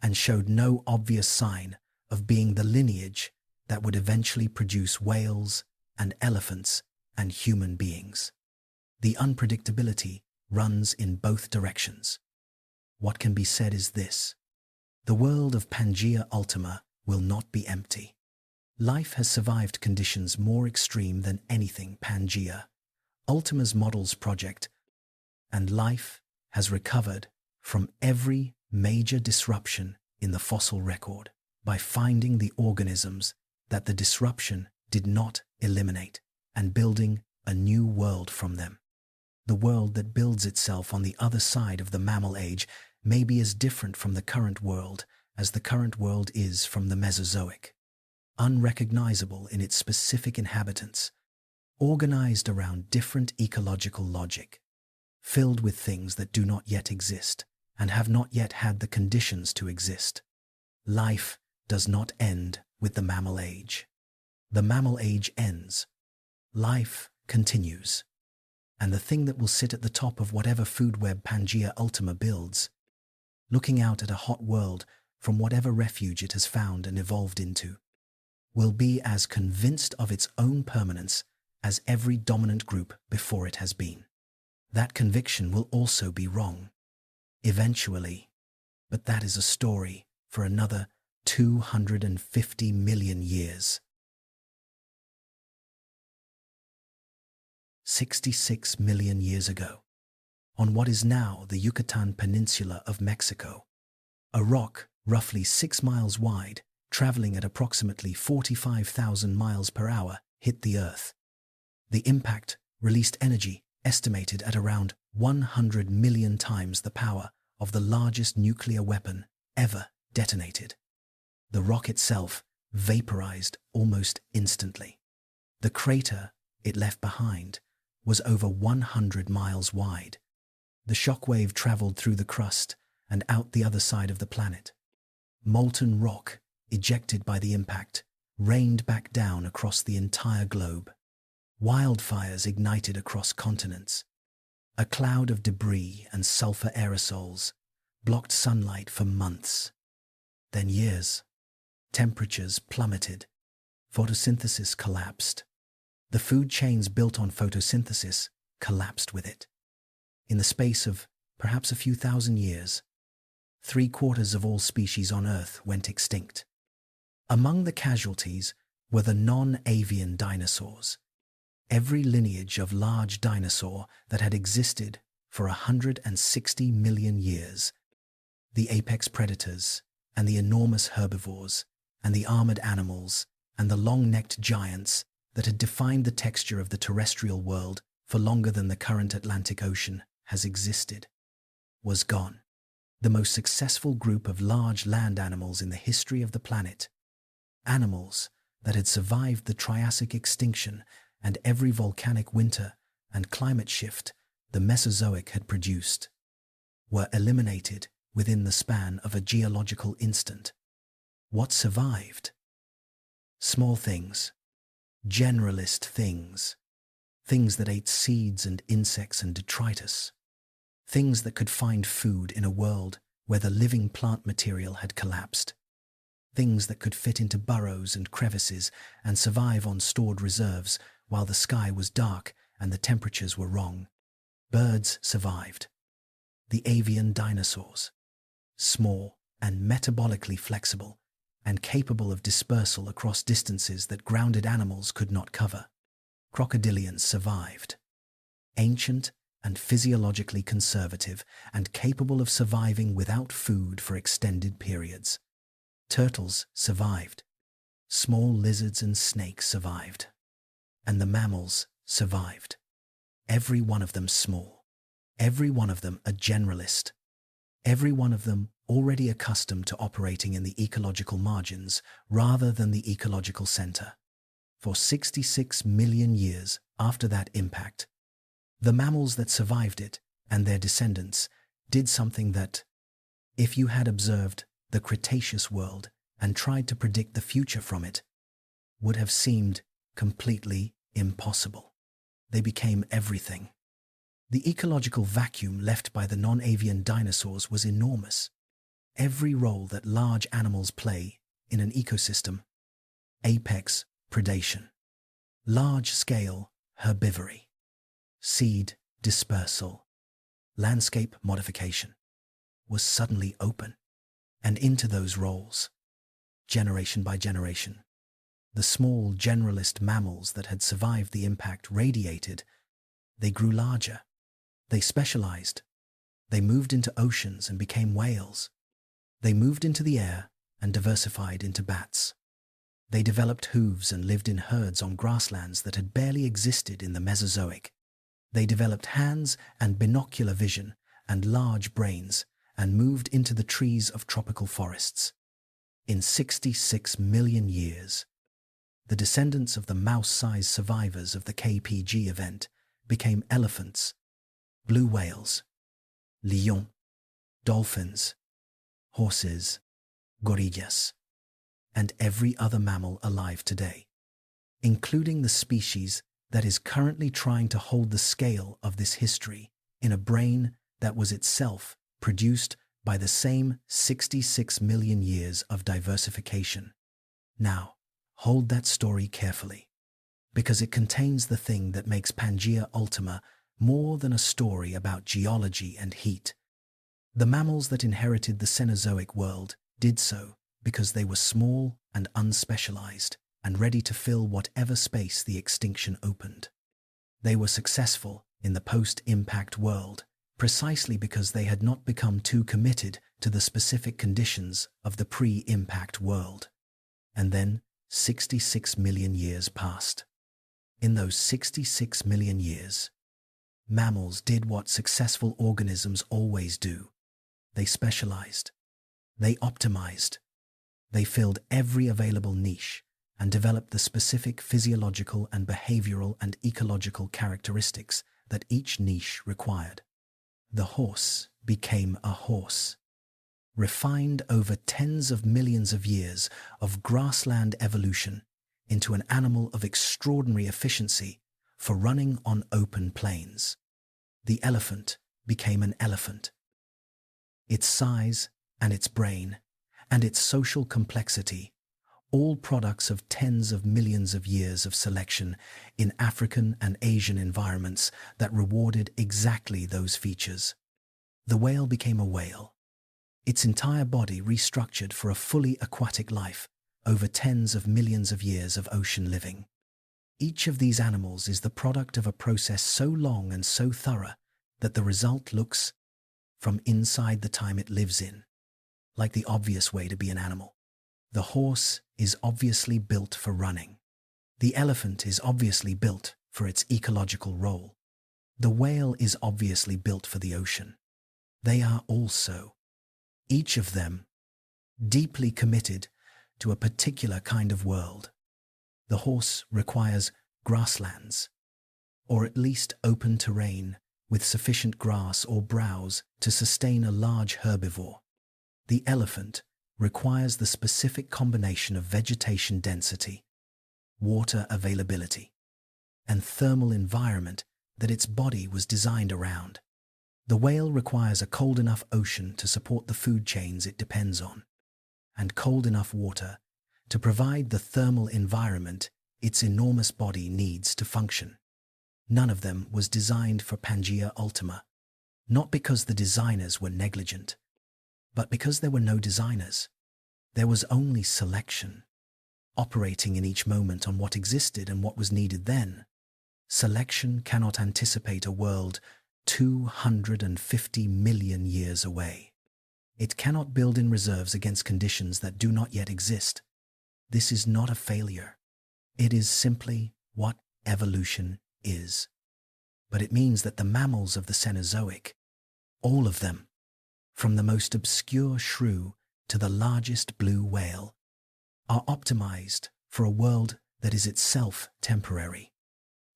[SPEAKER 1] and showed no obvious sign of being the lineage that would eventually produce whales and elephants and human beings. The unpredictability runs in both directions. What can be said is this: the world of Pangaea Ultima will not be empty. Life has survived conditions more extreme than anything Pangaea Ultima's models project, and life has recovered from every major disruption in the fossil record by finding the organisms that the disruption did not eliminate and building a new world from them. The world that builds itself on the other side of the mammal age may be as different from the current world as the current world is from the Mesozoic, unrecognizable in its specific inhabitants, organized around different ecological logic, filled with things that do not yet exist and have not yet had the conditions to exist. Life does not end with the mammal age. The mammal age ends. Life continues. And the thing that will sit at the top of whatever food web Pangaea Ultima builds, looking out at a hot world from whatever refuge it has found and evolved into, will be as convinced of its own permanence as every dominant group before it has been. That conviction will also be wrong, eventually, but that is a story for another 250 million years. 66 million years ago, on what is now the Yucatan Peninsula of Mexico, a rock roughly 6 miles wide, traveling at approximately 45,000 miles per hour, hit the Earth. The impact released energy estimated at around 100 million times the power of the largest nuclear weapon ever detonated. The rock itself vaporized almost instantly. The crater it left behind was over 100 miles wide. The shockwave traveled through the crust and out the other side of the planet. Molten rock, ejected by the impact, rained back down across the entire globe. Wildfires ignited across continents. A cloud of debris and sulfur aerosols blocked sunlight for months, then years. Temperatures plummeted. Photosynthesis collapsed. The food chains built on photosynthesis collapsed with it. In the space of perhaps a few thousand years, 3/4 of all species on Earth went extinct. Among the casualties were the non-avian dinosaurs, every lineage of large dinosaur that had existed for 160 million years, the apex predators and the enormous herbivores and the armored animals and the long-necked giants that had defined the texture of the terrestrial world for longer than the current Atlantic Ocean has existed, was gone. The most successful group of large land animals in the history of the planet, animals that had survived the Triassic extinction and every volcanic winter and climate shift the Mesozoic had produced, were eliminated within the span of a geological instant. What survived? Small things, generalist things, things that ate seeds and insects and detritus, things that could find food in a world where the living plant material had collapsed, things that could fit into burrows and crevices and survive on stored reserves while the sky was dark and the temperatures were wrong. Birds survived. The avian dinosaurs, small and metabolically flexible and capable of dispersal across distances that grounded animals could not cover. Crocodilians survived. Ancient and physiologically conservative and capable of surviving without food for extended periods. Turtles survived. Small lizards and snakes survived. And the mammals survived. Every one of them small. every one of them a generalist, every one of them already accustomed to operating in the ecological margins rather than the ecological center. For 66 million years after that impact, the mammals that survived it and their descendants did something that, if you had observed the Cretaceous world and tried to predict the future from it, would have seemed completely impossible. They became everything. The ecological vacuum left by the non-avian dinosaurs was enormous. Every role that large animals play in an ecosystem: apex predation, large-scale herbivory, seed dispersal, landscape modification, was suddenly open. And into those roles, generation by generation, the small generalist mammals that had survived the impact radiated. They grew larger. They specialized. They moved into oceans and became whales. They moved into the air and diversified into bats. They developed hooves and lived in herds on grasslands that had barely existed in the Mesozoic. They developed hands and binocular vision and large brains and moved into the trees of tropical forests. In 66 million years, the descendants of the mouse-sized survivors of the KPG event became elephants, blue whales, lions, dolphins, horses, gorillas, and every other mammal alive today, including the species that is currently trying to hold the scale of this history in a brain that was itself produced by the same 66 million years of diversification. Now, hold that story carefully, because it contains the thing that makes Pangaea Ultima more than a story about geology and heat. The mammals that inherited the Cenozoic world did so because they were small and unspecialized and ready to fill whatever space the extinction opened. They were successful in the post-impact world precisely because they had not become too committed to the specific conditions of the pre-impact world. And then 66 million years passed. In those 66 million years, mammals did what successful organisms always do. They specialized. They optimized. They filled every available niche and developed the specific physiological and behavioral and ecological characteristics that each niche required. The horse became a horse, refined over tens of millions of years of grassland evolution into an animal of extraordinary efficiency for running on open plains. The elephant became an elephant. Its size and its brain and its social complexity, all products of tens of millions of years of selection in African and Asian environments that rewarded exactly those features. The whale became a whale, its entire body restructured for a fully aquatic life over tens of millions of years of ocean living. Each of these animals is the product of a process so long and so thorough that the result looks, from inside the time it lives in, like the obvious way to be an animal. The horse is obviously built for running. The elephant is obviously built for its ecological role. The whale is obviously built for the ocean. They are also, each of them, deeply committed to a particular kind of world. The horse requires grasslands, or at least open terrain with sufficient grass or browse to sustain a large herbivore. The elephant requires the specific combination of vegetation density, water availability, and thermal environment that its body was designed around. The whale requires a cold enough ocean to support the food chains it depends on, and cold enough water to provide the thermal environment its enormous body needs to function. None of them was designed for Pangaea Ultima, not because the designers were negligent, but because there were no designers. There was only selection, operating in each moment on what existed and what was needed then. Selection cannot anticipate a world 250 million years away. It cannot build in reserves against conditions that do not yet exist. This is not a failure. It is simply what evolution is. but it means that the mammals of the Cenozoic, all of them, from the most obscure shrew to the largest blue whale, are optimized for a world that is itself temporary.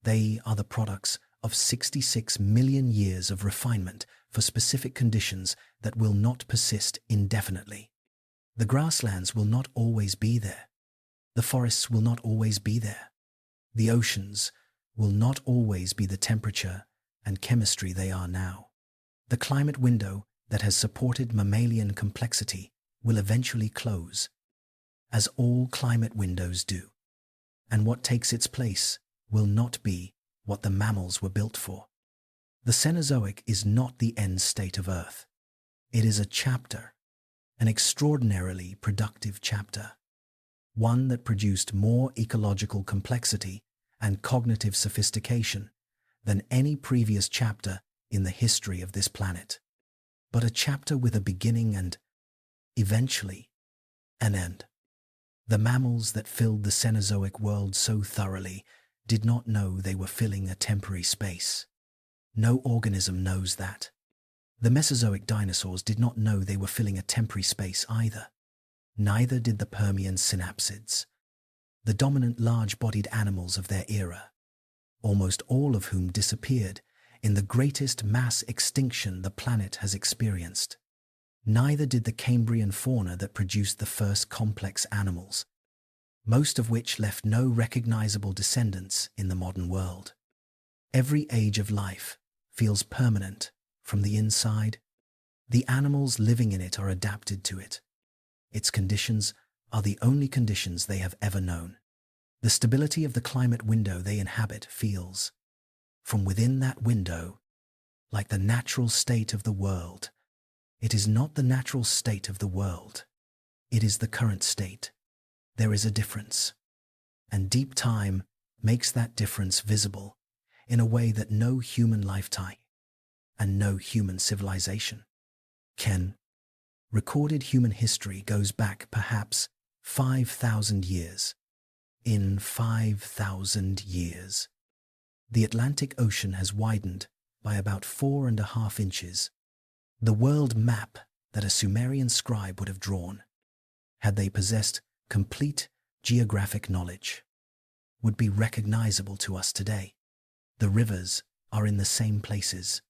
[SPEAKER 1] They are the products of 66 million years of refinement for specific conditions that will not persist indefinitely. The grasslands will not always be there. The forests will not always be there. The oceans will not always be the temperature and chemistry they are now. The climate window that has supported mammalian complexity will eventually close, as all climate windows do. And what takes its place will not be what the mammals were built for. The Cenozoic is not the end state of Earth. It is a chapter, an extraordinarily productive chapter, one that produced more ecological complexity and cognitive sophistication than any previous chapter in the history of this planet. But a chapter with a beginning and, eventually, an end. The mammals that filled the Cenozoic world so thoroughly did not know they were filling a temporary space. No organism knows that. The Mesozoic dinosaurs did not know they were filling a temporary space either. Neither did the Permian synapsids, the dominant large-bodied animals of their era, almost all of whom disappeared in the greatest mass extinction the planet has experienced. Neither did the Cambrian fauna that produced the first complex animals, most of which left no recognizable descendants in the modern world. Every age of life feels permanent from the inside. The animals living in it are adapted to it. Its conditions are the only conditions they have ever known. The stability of the climate window they inhabit feels, from within that window, like the natural state of the world. It is not the natural state of the world. It is the current state. There is a difference, and deep time makes that difference visible in a way that no human lifetime and no human civilization can. Recorded human history goes back perhaps 5,000 years. In 5,000 years, the Atlantic Ocean has widened by about 4.5 inches. The world map that a Sumerian scribe would have drawn, had they possessed complete geographic knowledge, would be recognizable to us today. The rivers are in the same places.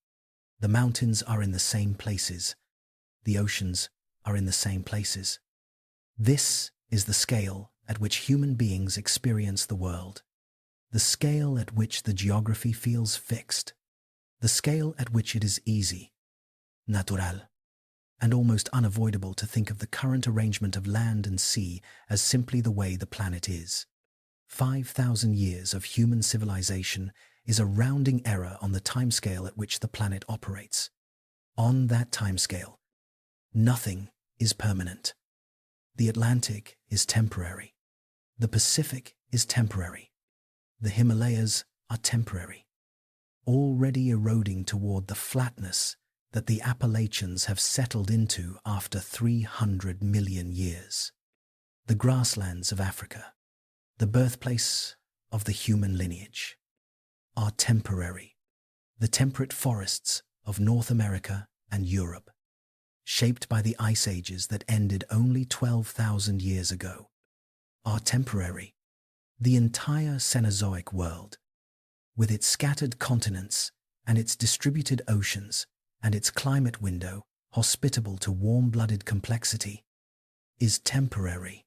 [SPEAKER 1] The mountains are in the same places. The oceans are in the same places. This is the scale at which human beings experience the world, the scale at which the geography feels fixed, the scale at which it is easy, natural, and almost unavoidable to think of the current arrangement of land and sea as simply the way the planet is. 5,000 years of human civilization is a rounding error on the timescale at which the planet operates. On that timescale, nothing is permanent. The Atlantic is temporary. The Pacific is temporary. The Himalayas are temporary, already eroding toward the flatness that the Appalachians have settled into after 300 million years. The grasslands of Africa, the birthplace of the human lineage, are temporary. The temperate forests of North America and Europe, shaped by the ice ages that ended only 12,000 years ago, are temporary. The entire Cenozoic world, with its scattered continents and its distributed oceans and its climate window hospitable to warm-blooded complexity, is temporary.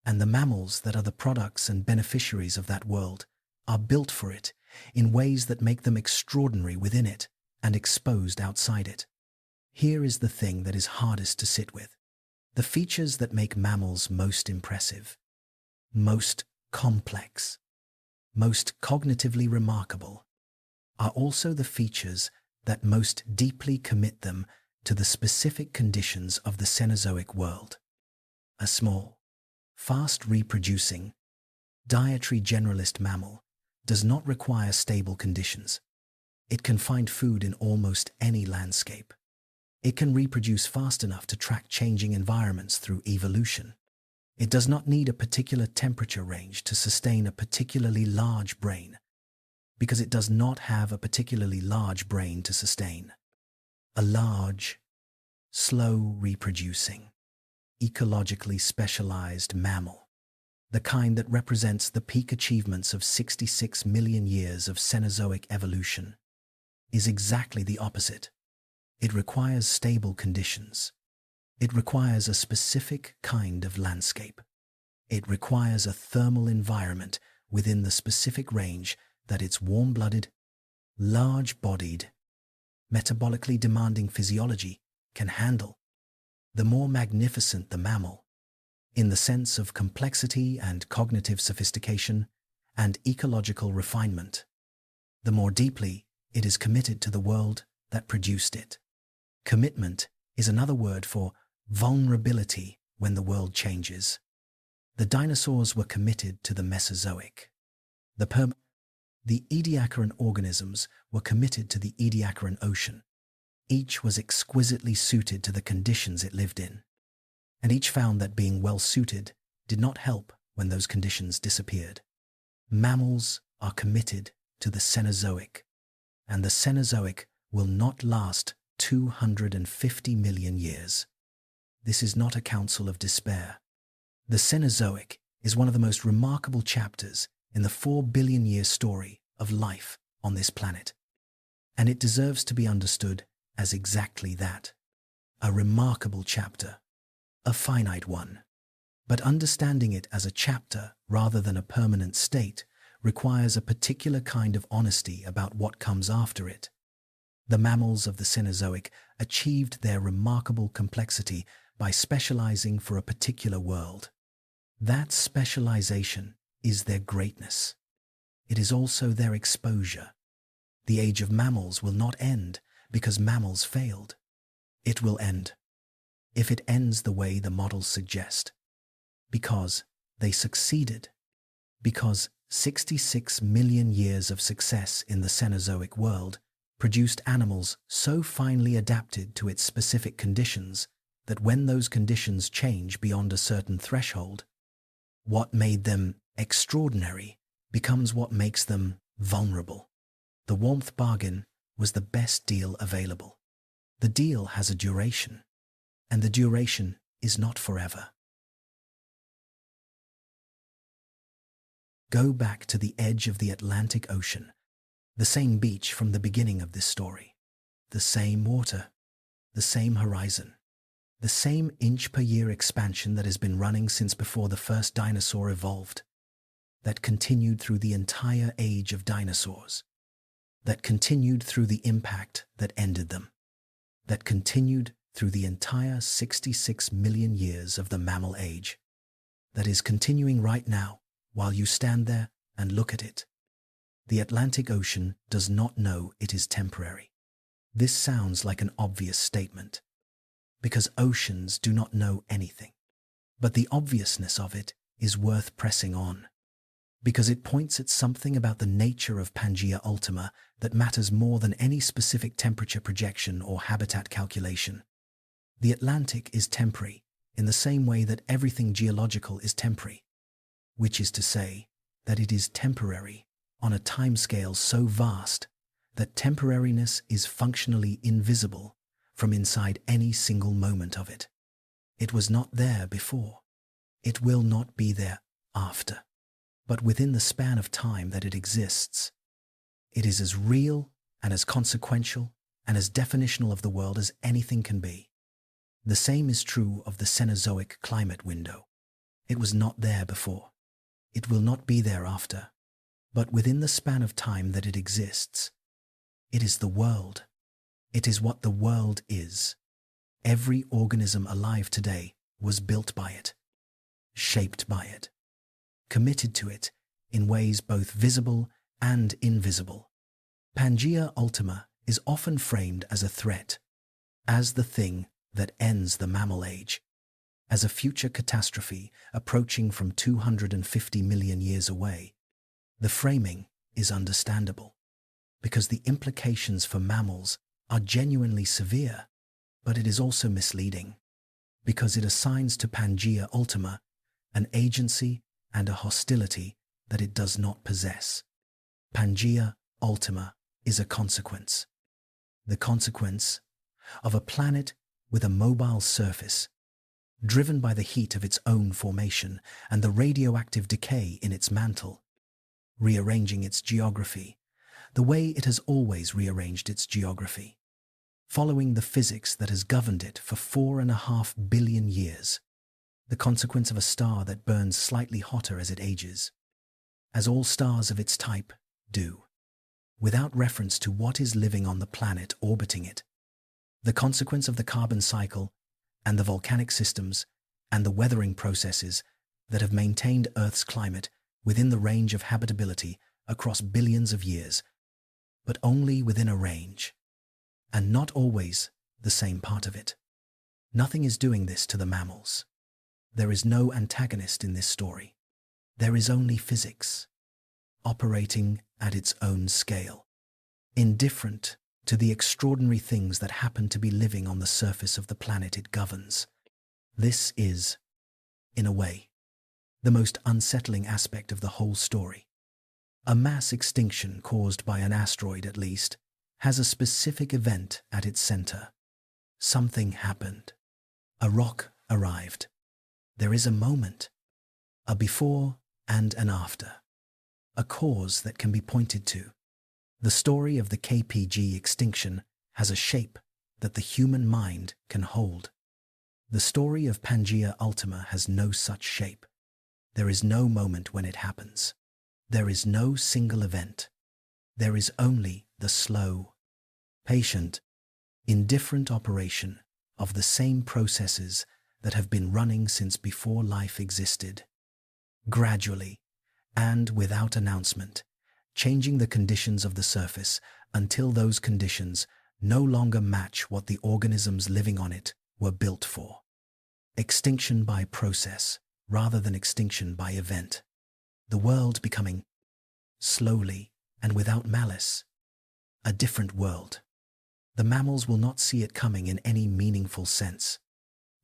[SPEAKER 1] And the mammals that are the products and beneficiaries of that world are built for it in ways that make them extraordinary within it and exposed outside it. Here is the thing that is hardest to sit with. The features that make mammals most impressive, most complex, most cognitively remarkable, are also the features that most deeply commit them to the specific conditions of the Cenozoic world. A small, fast-reproducing, dietary generalist mammal does not require stable conditions. It can find food in almost any landscape. It can reproduce fast enough to track changing environments through evolution. It does not need a particular temperature range to sustain a particularly large brain. because it does not have a particularly large brain to sustain. A large, slow reproducing, ecologically specialized mammal, the kind that represents the peak achievements of 66 million years of Cenozoic evolution, is exactly the opposite. It requires stable conditions. It requires a specific kind of landscape. It requires a thermal environment within the specific range that its warm-blooded, large-bodied, metabolically demanding physiology can handle. The more magnificent the mammal, in the sense of complexity and cognitive sophistication and ecological refinement, the more deeply it is committed to the world that produced it. Commitment is another word for vulnerability when the world changes. The dinosaurs were committed to the Mesozoic. The Ediacaran organisms were committed to the Ediacaran Ocean. Each was exquisitely suited to the conditions it lived in, and each found that being well suited did not help when those conditions disappeared. Mammals are committed to the Cenozoic, and the Cenozoic will not last 250 million years. This is not a counsel of despair. The Cenozoic is one of the most remarkable chapters in the 4-billion-year story of life on this planet, and it deserves to be understood as exactly that, a remarkable chapter, a finite one. But understanding it as a chapter rather than a permanent state requires a particular kind of honesty about what comes after it. The mammals of the Cenozoic achieved their remarkable complexity by specializing for a particular world. That specialization is their greatness. It is also their exposure. The age of mammals will not end because mammals failed. It will end, if it ends the way the models suggest, because they succeeded, because 66 million years of success in the Cenozoic world produced animals so finely adapted to its specific conditions that when those conditions change beyond a certain threshold, what made them extraordinary becomes what makes them vulnerable. The warmth bargain was the best deal available. The deal has a duration, and the duration is not forever. Go back to the edge of the Atlantic Ocean, the same beach from the beginning of this story, the same water, the same horizon, the same inch-per-year expansion that has been running since before the first dinosaur evolved, that continued through the entire age of dinosaurs, that continued through the impact that ended them, that continued through the entire 66 million years of the mammal age, that is continuing right now while you stand there and look at it. The Atlantic Ocean does not know it is temporary. This sounds like an obvious statement, because oceans do not know anything. But the obviousness of it is worth pressing on, because it points at something about the nature of Pangaea Ultima that matters more than any specific temperature projection or habitat calculation. The Atlantic is temporary in the same way that everything geological is temporary, which is to say that it is temporary on a timescale so vast that temporariness is functionally invisible from inside any single moment of it. It was not there before. It will not be there after. But within the span of time that it exists, it is as real and as consequential and as definitional of the world as anything can be. The same is true of the Cenozoic climate window. It was not there before. It will not be there after. But within the span of time that it exists, it is the world. It is what the world is. Every organism alive today was built by it, shaped by it, committed to it in ways both visible and invisible. Pangaea Ultima is often framed as a threat, as the thing that ends the mammal age, as a future catastrophe approaching from 250 million years away. The framing is understandable, because the implications for mammals are genuinely severe, but it is also misleading, because it assigns to Pangaea Ultima an agency and a hostility that it does not possess. Pangaea Ultima is a consequence. The consequence of a planet with a mobile surface, driven by the heat of its own formation and the radioactive decay in its mantle, rearranging its geography the way it has always rearranged its geography, following the physics that has governed it for 4.5 billion years, the consequence of a star that burns slightly hotter as it ages, as all stars of its type do, without reference to what is living on the planet orbiting it, the consequence of the carbon cycle and the volcanic systems and the weathering processes that have maintained Earth's climate within the range of habitability across billions of years, but only within a range, and not always the same part of it. Nothing is doing this to the mammals. There is no antagonist in this story. There is only physics, operating at its own scale, indifferent to the extraordinary things that happen to be living on the surface of the planet it governs. This is, in a way, the most unsettling aspect of the whole story. A mass extinction caused by an asteroid, at least, has a specific event at its center. Something happened. A rock arrived. There is a moment, a before and an after, a cause that can be pointed to. The story of the KPG extinction has a shape that the human mind can hold. The story of Pangaea Ultima has no such shape. There is no moment when it happens. There is no single event. There is only the slow, patient, indifferent operation of the same processes that have been running since before life existed, gradually and without announcement, changing the conditions of the surface until those conditions no longer match what the organisms living on it were built for. Extinction by process rather than extinction by event. The world becoming, slowly and without malice, a different world. The mammals will not see it coming in any meaningful sense.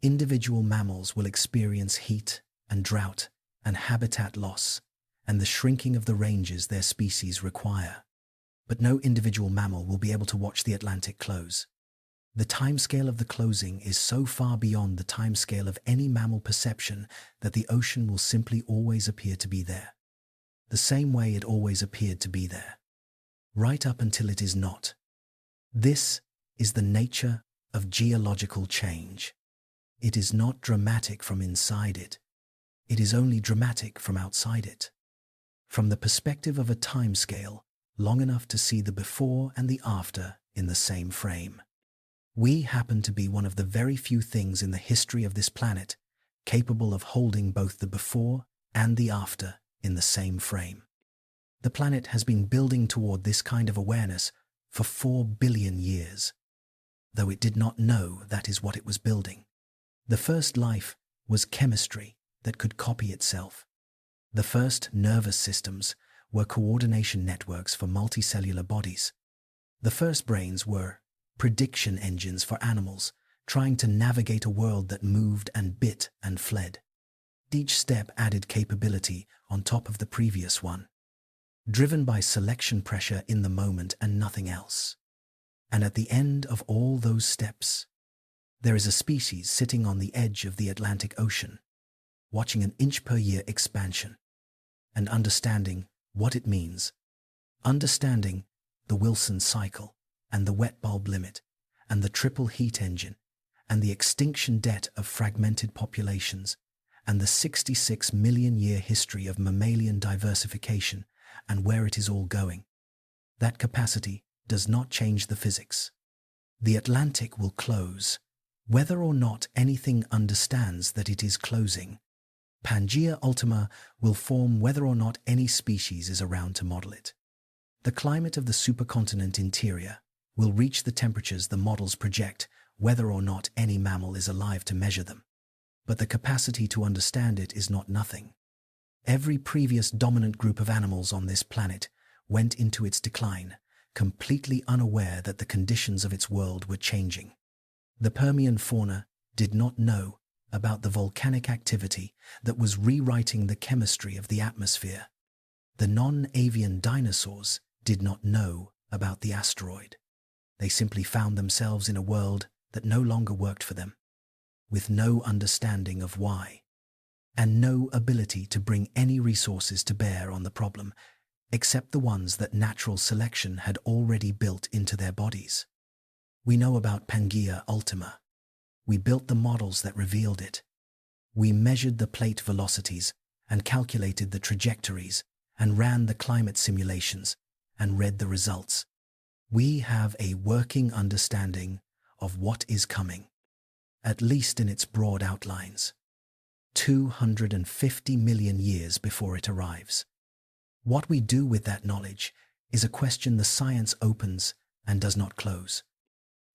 [SPEAKER 1] Individual mammals will experience heat and drought and habitat loss and the shrinking of the ranges their species require. But no individual mammal will be able to watch the Atlantic close. The timescale of the closing is so far beyond the timescale of any mammal perception that the ocean will simply always appear to be there, the same way it always appeared to be there, right up until it is not. This is the nature of geological change. It is not dramatic from inside it. It is only dramatic from outside it. From the perspective of a timescale long enough to see the before and the after in the same frame. We happen to be one of the very few things in the history of this planet capable of holding both the before and the after in the same frame. The planet has been building toward this kind of awareness for 4 billion years, though it did not know that is what it was building. The first life was chemistry that could copy itself. The first nervous systems were coordination networks for multicellular bodies. The first brains were prediction engines for animals trying to navigate a world that moved and bit and fled. Each step added capability on top of the previous one, driven by selection pressure in the moment and nothing else. And at the end of all those steps, there is a species sitting on the edge of the Atlantic Ocean, watching an inch-per-year expansion, and understanding what it means, understanding the Wilson cycle, and the wet bulb limit, and the triple heat engine, and the extinction debt of fragmented populations, and the 66 million year history of mammalian diversification, and where it is all going. That capacity does not change the physics. The Atlantic will close, whether or not anything understands that it is closing. Pangaea Ultima will form whether or not any species is around to model it. The climate of the supercontinent interior will reach the temperatures the models project, whether or not any mammal is alive to measure them. But the capacity to understand it is not nothing. Every previous dominant group of animals on this planet went into its decline, completely unaware that the conditions of its world were changing. The Permian fauna did not know about the volcanic activity that was rewriting the chemistry of the atmosphere. The non-avian dinosaurs did not know about the asteroid. They simply found themselves in a world that no longer worked for them, with no understanding of why, and no ability to bring any resources to bear on the problem, except the ones that natural selection had already built into their bodies. We know about Pangaea Ultima. We built the models that revealed it. We measured the plate velocities and calculated the trajectories and ran the climate simulations and read the results. We have a working understanding of what is coming, at least in its broad outlines, 250 million years before it arrives. What we do with that knowledge is a question the science opens and does not close.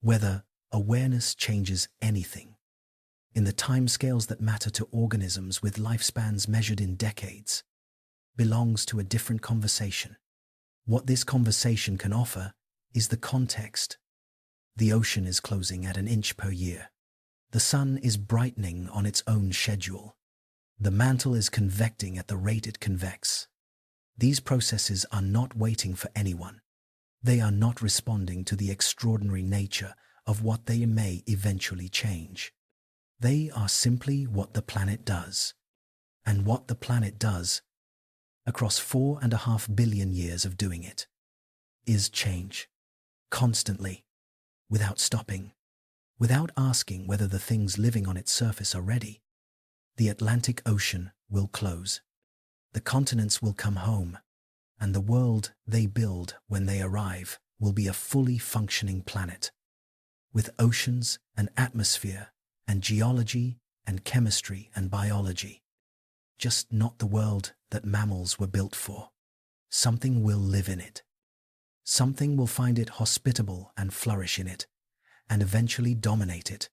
[SPEAKER 1] Whether awareness changes anything in the timescales that matter to organisms with lifespans measured in decades belongs to a different conversation. What this conversation can offer is the context. The ocean is closing at 1 inch per year. The sun is brightening on its own schedule. The mantle is convecting at the rate it convects. These processes are not waiting for anyone. They are not responding to the extraordinary nature of what they may eventually change. They are simply what the planet does. And what the planet does, across 4.5 billion years of doing it, is change. Constantly, without stopping, without asking whether the things living on its surface are ready. The Atlantic Ocean will close. The continents will come home, and the world they build when they arrive will be a fully functioning planet, with oceans and atmosphere and geology and chemistry and biology. Just not the world that mammals were built for. Something will live in it. Something will find it hospitable and flourish in it, and eventually dominate it,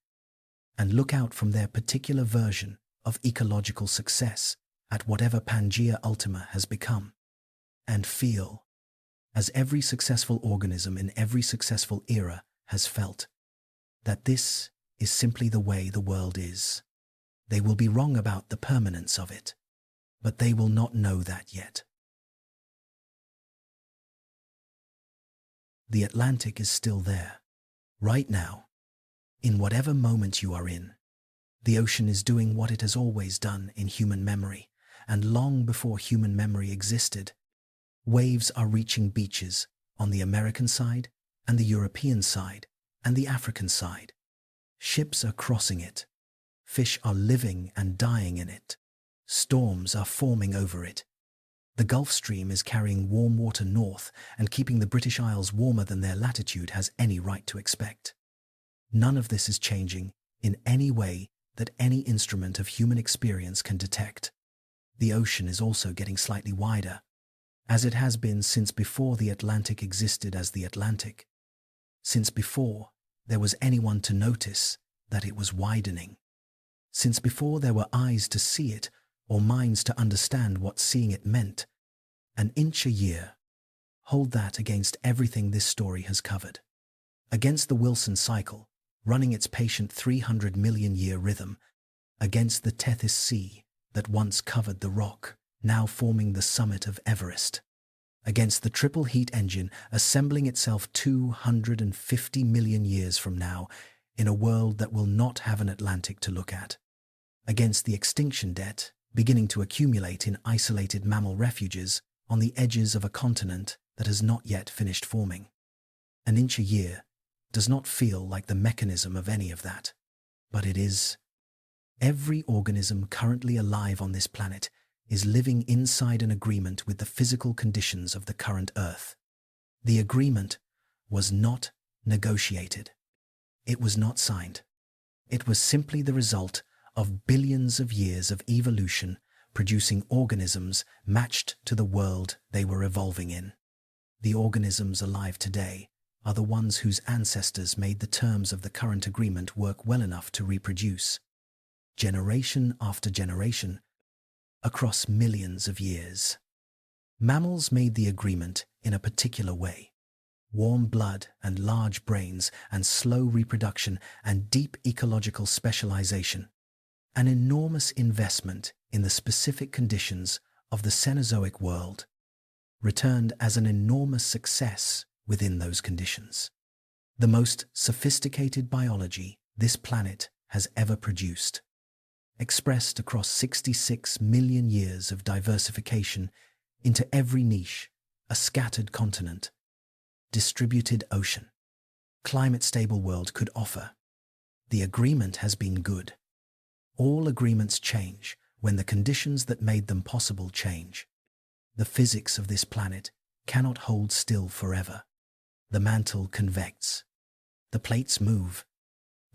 [SPEAKER 1] and look out from their particular version of ecological success at whatever Pangaea Ultima has become, and feel, as every successful organism in every successful era has felt, that this is simply the way the world is. They will be wrong about the permanence of it, but they will not know that yet. The Atlantic is still there, right now, in whatever moment you are in. The ocean is doing what it has always done in human memory, and long before human memory existed. Waves are reaching beaches on the American side, and the European side, and the African side. Ships are crossing it. Fish are living and dying in it. Storms are forming over it. The Gulf Stream is carrying warm water north and keeping the British Isles warmer than their latitude has any right to expect. None of this is changing in any way that any instrument of human experience can detect. The ocean is also getting slightly wider, as it has been since before the Atlantic existed as the Atlantic, since before there was anyone to notice that it was widening, since before there were eyes to see it or minds to understand what seeing it meant. 1 inch a year. Hold that against everything this story has covered. Against the Wilson cycle, running its patient 300 million year rhythm, against the Tethys Sea that once covered the rock, now forming the summit of Everest, against the triple heat engine assembling itself 250 million years from now in a world that will not have an Atlantic to look at, against the extinction debt beginning to accumulate in isolated mammal refuges on the edges of a continent that has not yet finished forming. 1 inch a year does not feel like the mechanism of any of that, but it is. Every organism currently alive on this planet is living inside an agreement with the physical conditions of the current Earth. The agreement was not negotiated. It was not signed. It was simply the result of billions of years of evolution producing organisms matched to the world they were evolving in. The organisms alive today are the ones whose ancestors made the terms of the current agreement work well enough to reproduce, generation after generation, across millions of years. Mammals made the agreement in a particular way. Warm blood and large brains and slow reproduction and deep ecological specialization. An enormous investment in the specific conditions of the Cenozoic world, returned as an enormous success within those conditions. The most sophisticated biology this planet has ever produced, expressed across 66 million years of diversification into every niche, a scattered continent, distributed ocean, climate-stable world could offer. The agreement has been good. All agreements change when the conditions that made them possible change. The physics of this planet cannot hold still forever. The mantle convects. The plates move.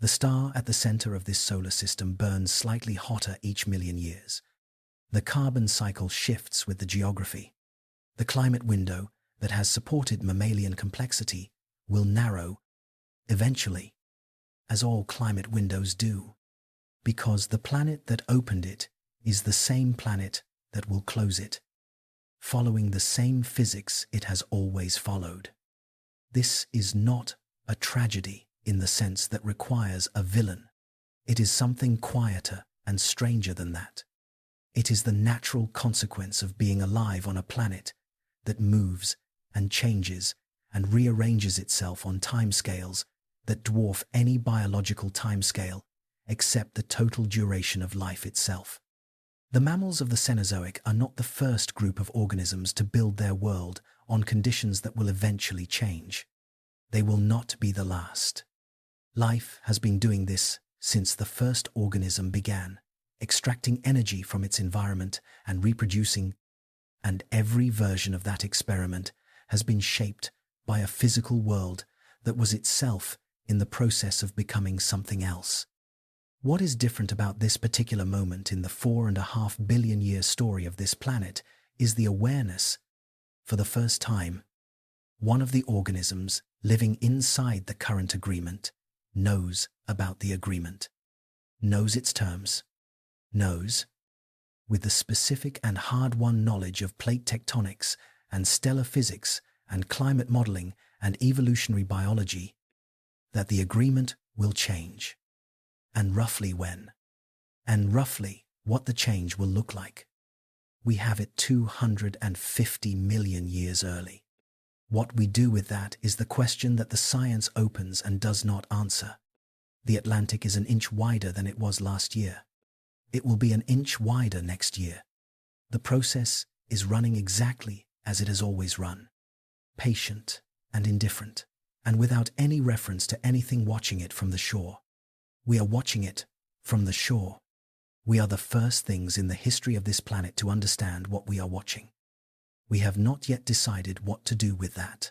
[SPEAKER 1] The star at the center of this solar system burns slightly hotter each million years. The carbon cycle shifts with the geography. The climate window that has supported mammalian complexity will narrow, eventually, as all climate windows do, because the planet that opened it is the same planet that will close it, following the same physics it has always followed. This is not a tragedy in the sense that requires a villain. It is something quieter and stranger than that. It is the natural consequence of being alive on a planet that moves and changes and rearranges itself on timescales that dwarf any biological timescale except the total duration of life itself. The mammals of the Cenozoic are not the first group of organisms to build their world on conditions that will eventually change. They will not be the last. Life has been doing this since the first organism began, extracting energy from its environment and reproducing, and every version of that experiment has been shaped by a physical world that was itself in the process of becoming something else. What is different about this particular moment in the 4.5 billion year story of this planet is the awareness, for the first time, one of the organisms living inside the current agreement knows about the agreement, knows its terms, knows, with the specific and hard-won knowledge of plate tectonics and stellar physics and climate modeling and evolutionary biology, that the agreement will change. And roughly when. And roughly what the change will look like. We have it 250 million years early. What we do with that is the question that the science opens and does not answer. The Atlantic is an inch wider than it was last year. It will be an inch wider next year. The process is running exactly as it has always run. Patient and indifferent, and without any reference to anything watching it from the shore. We are watching it from the shore. We are the first things in the history of this planet to understand what we are watching. We have not yet decided what to do with that.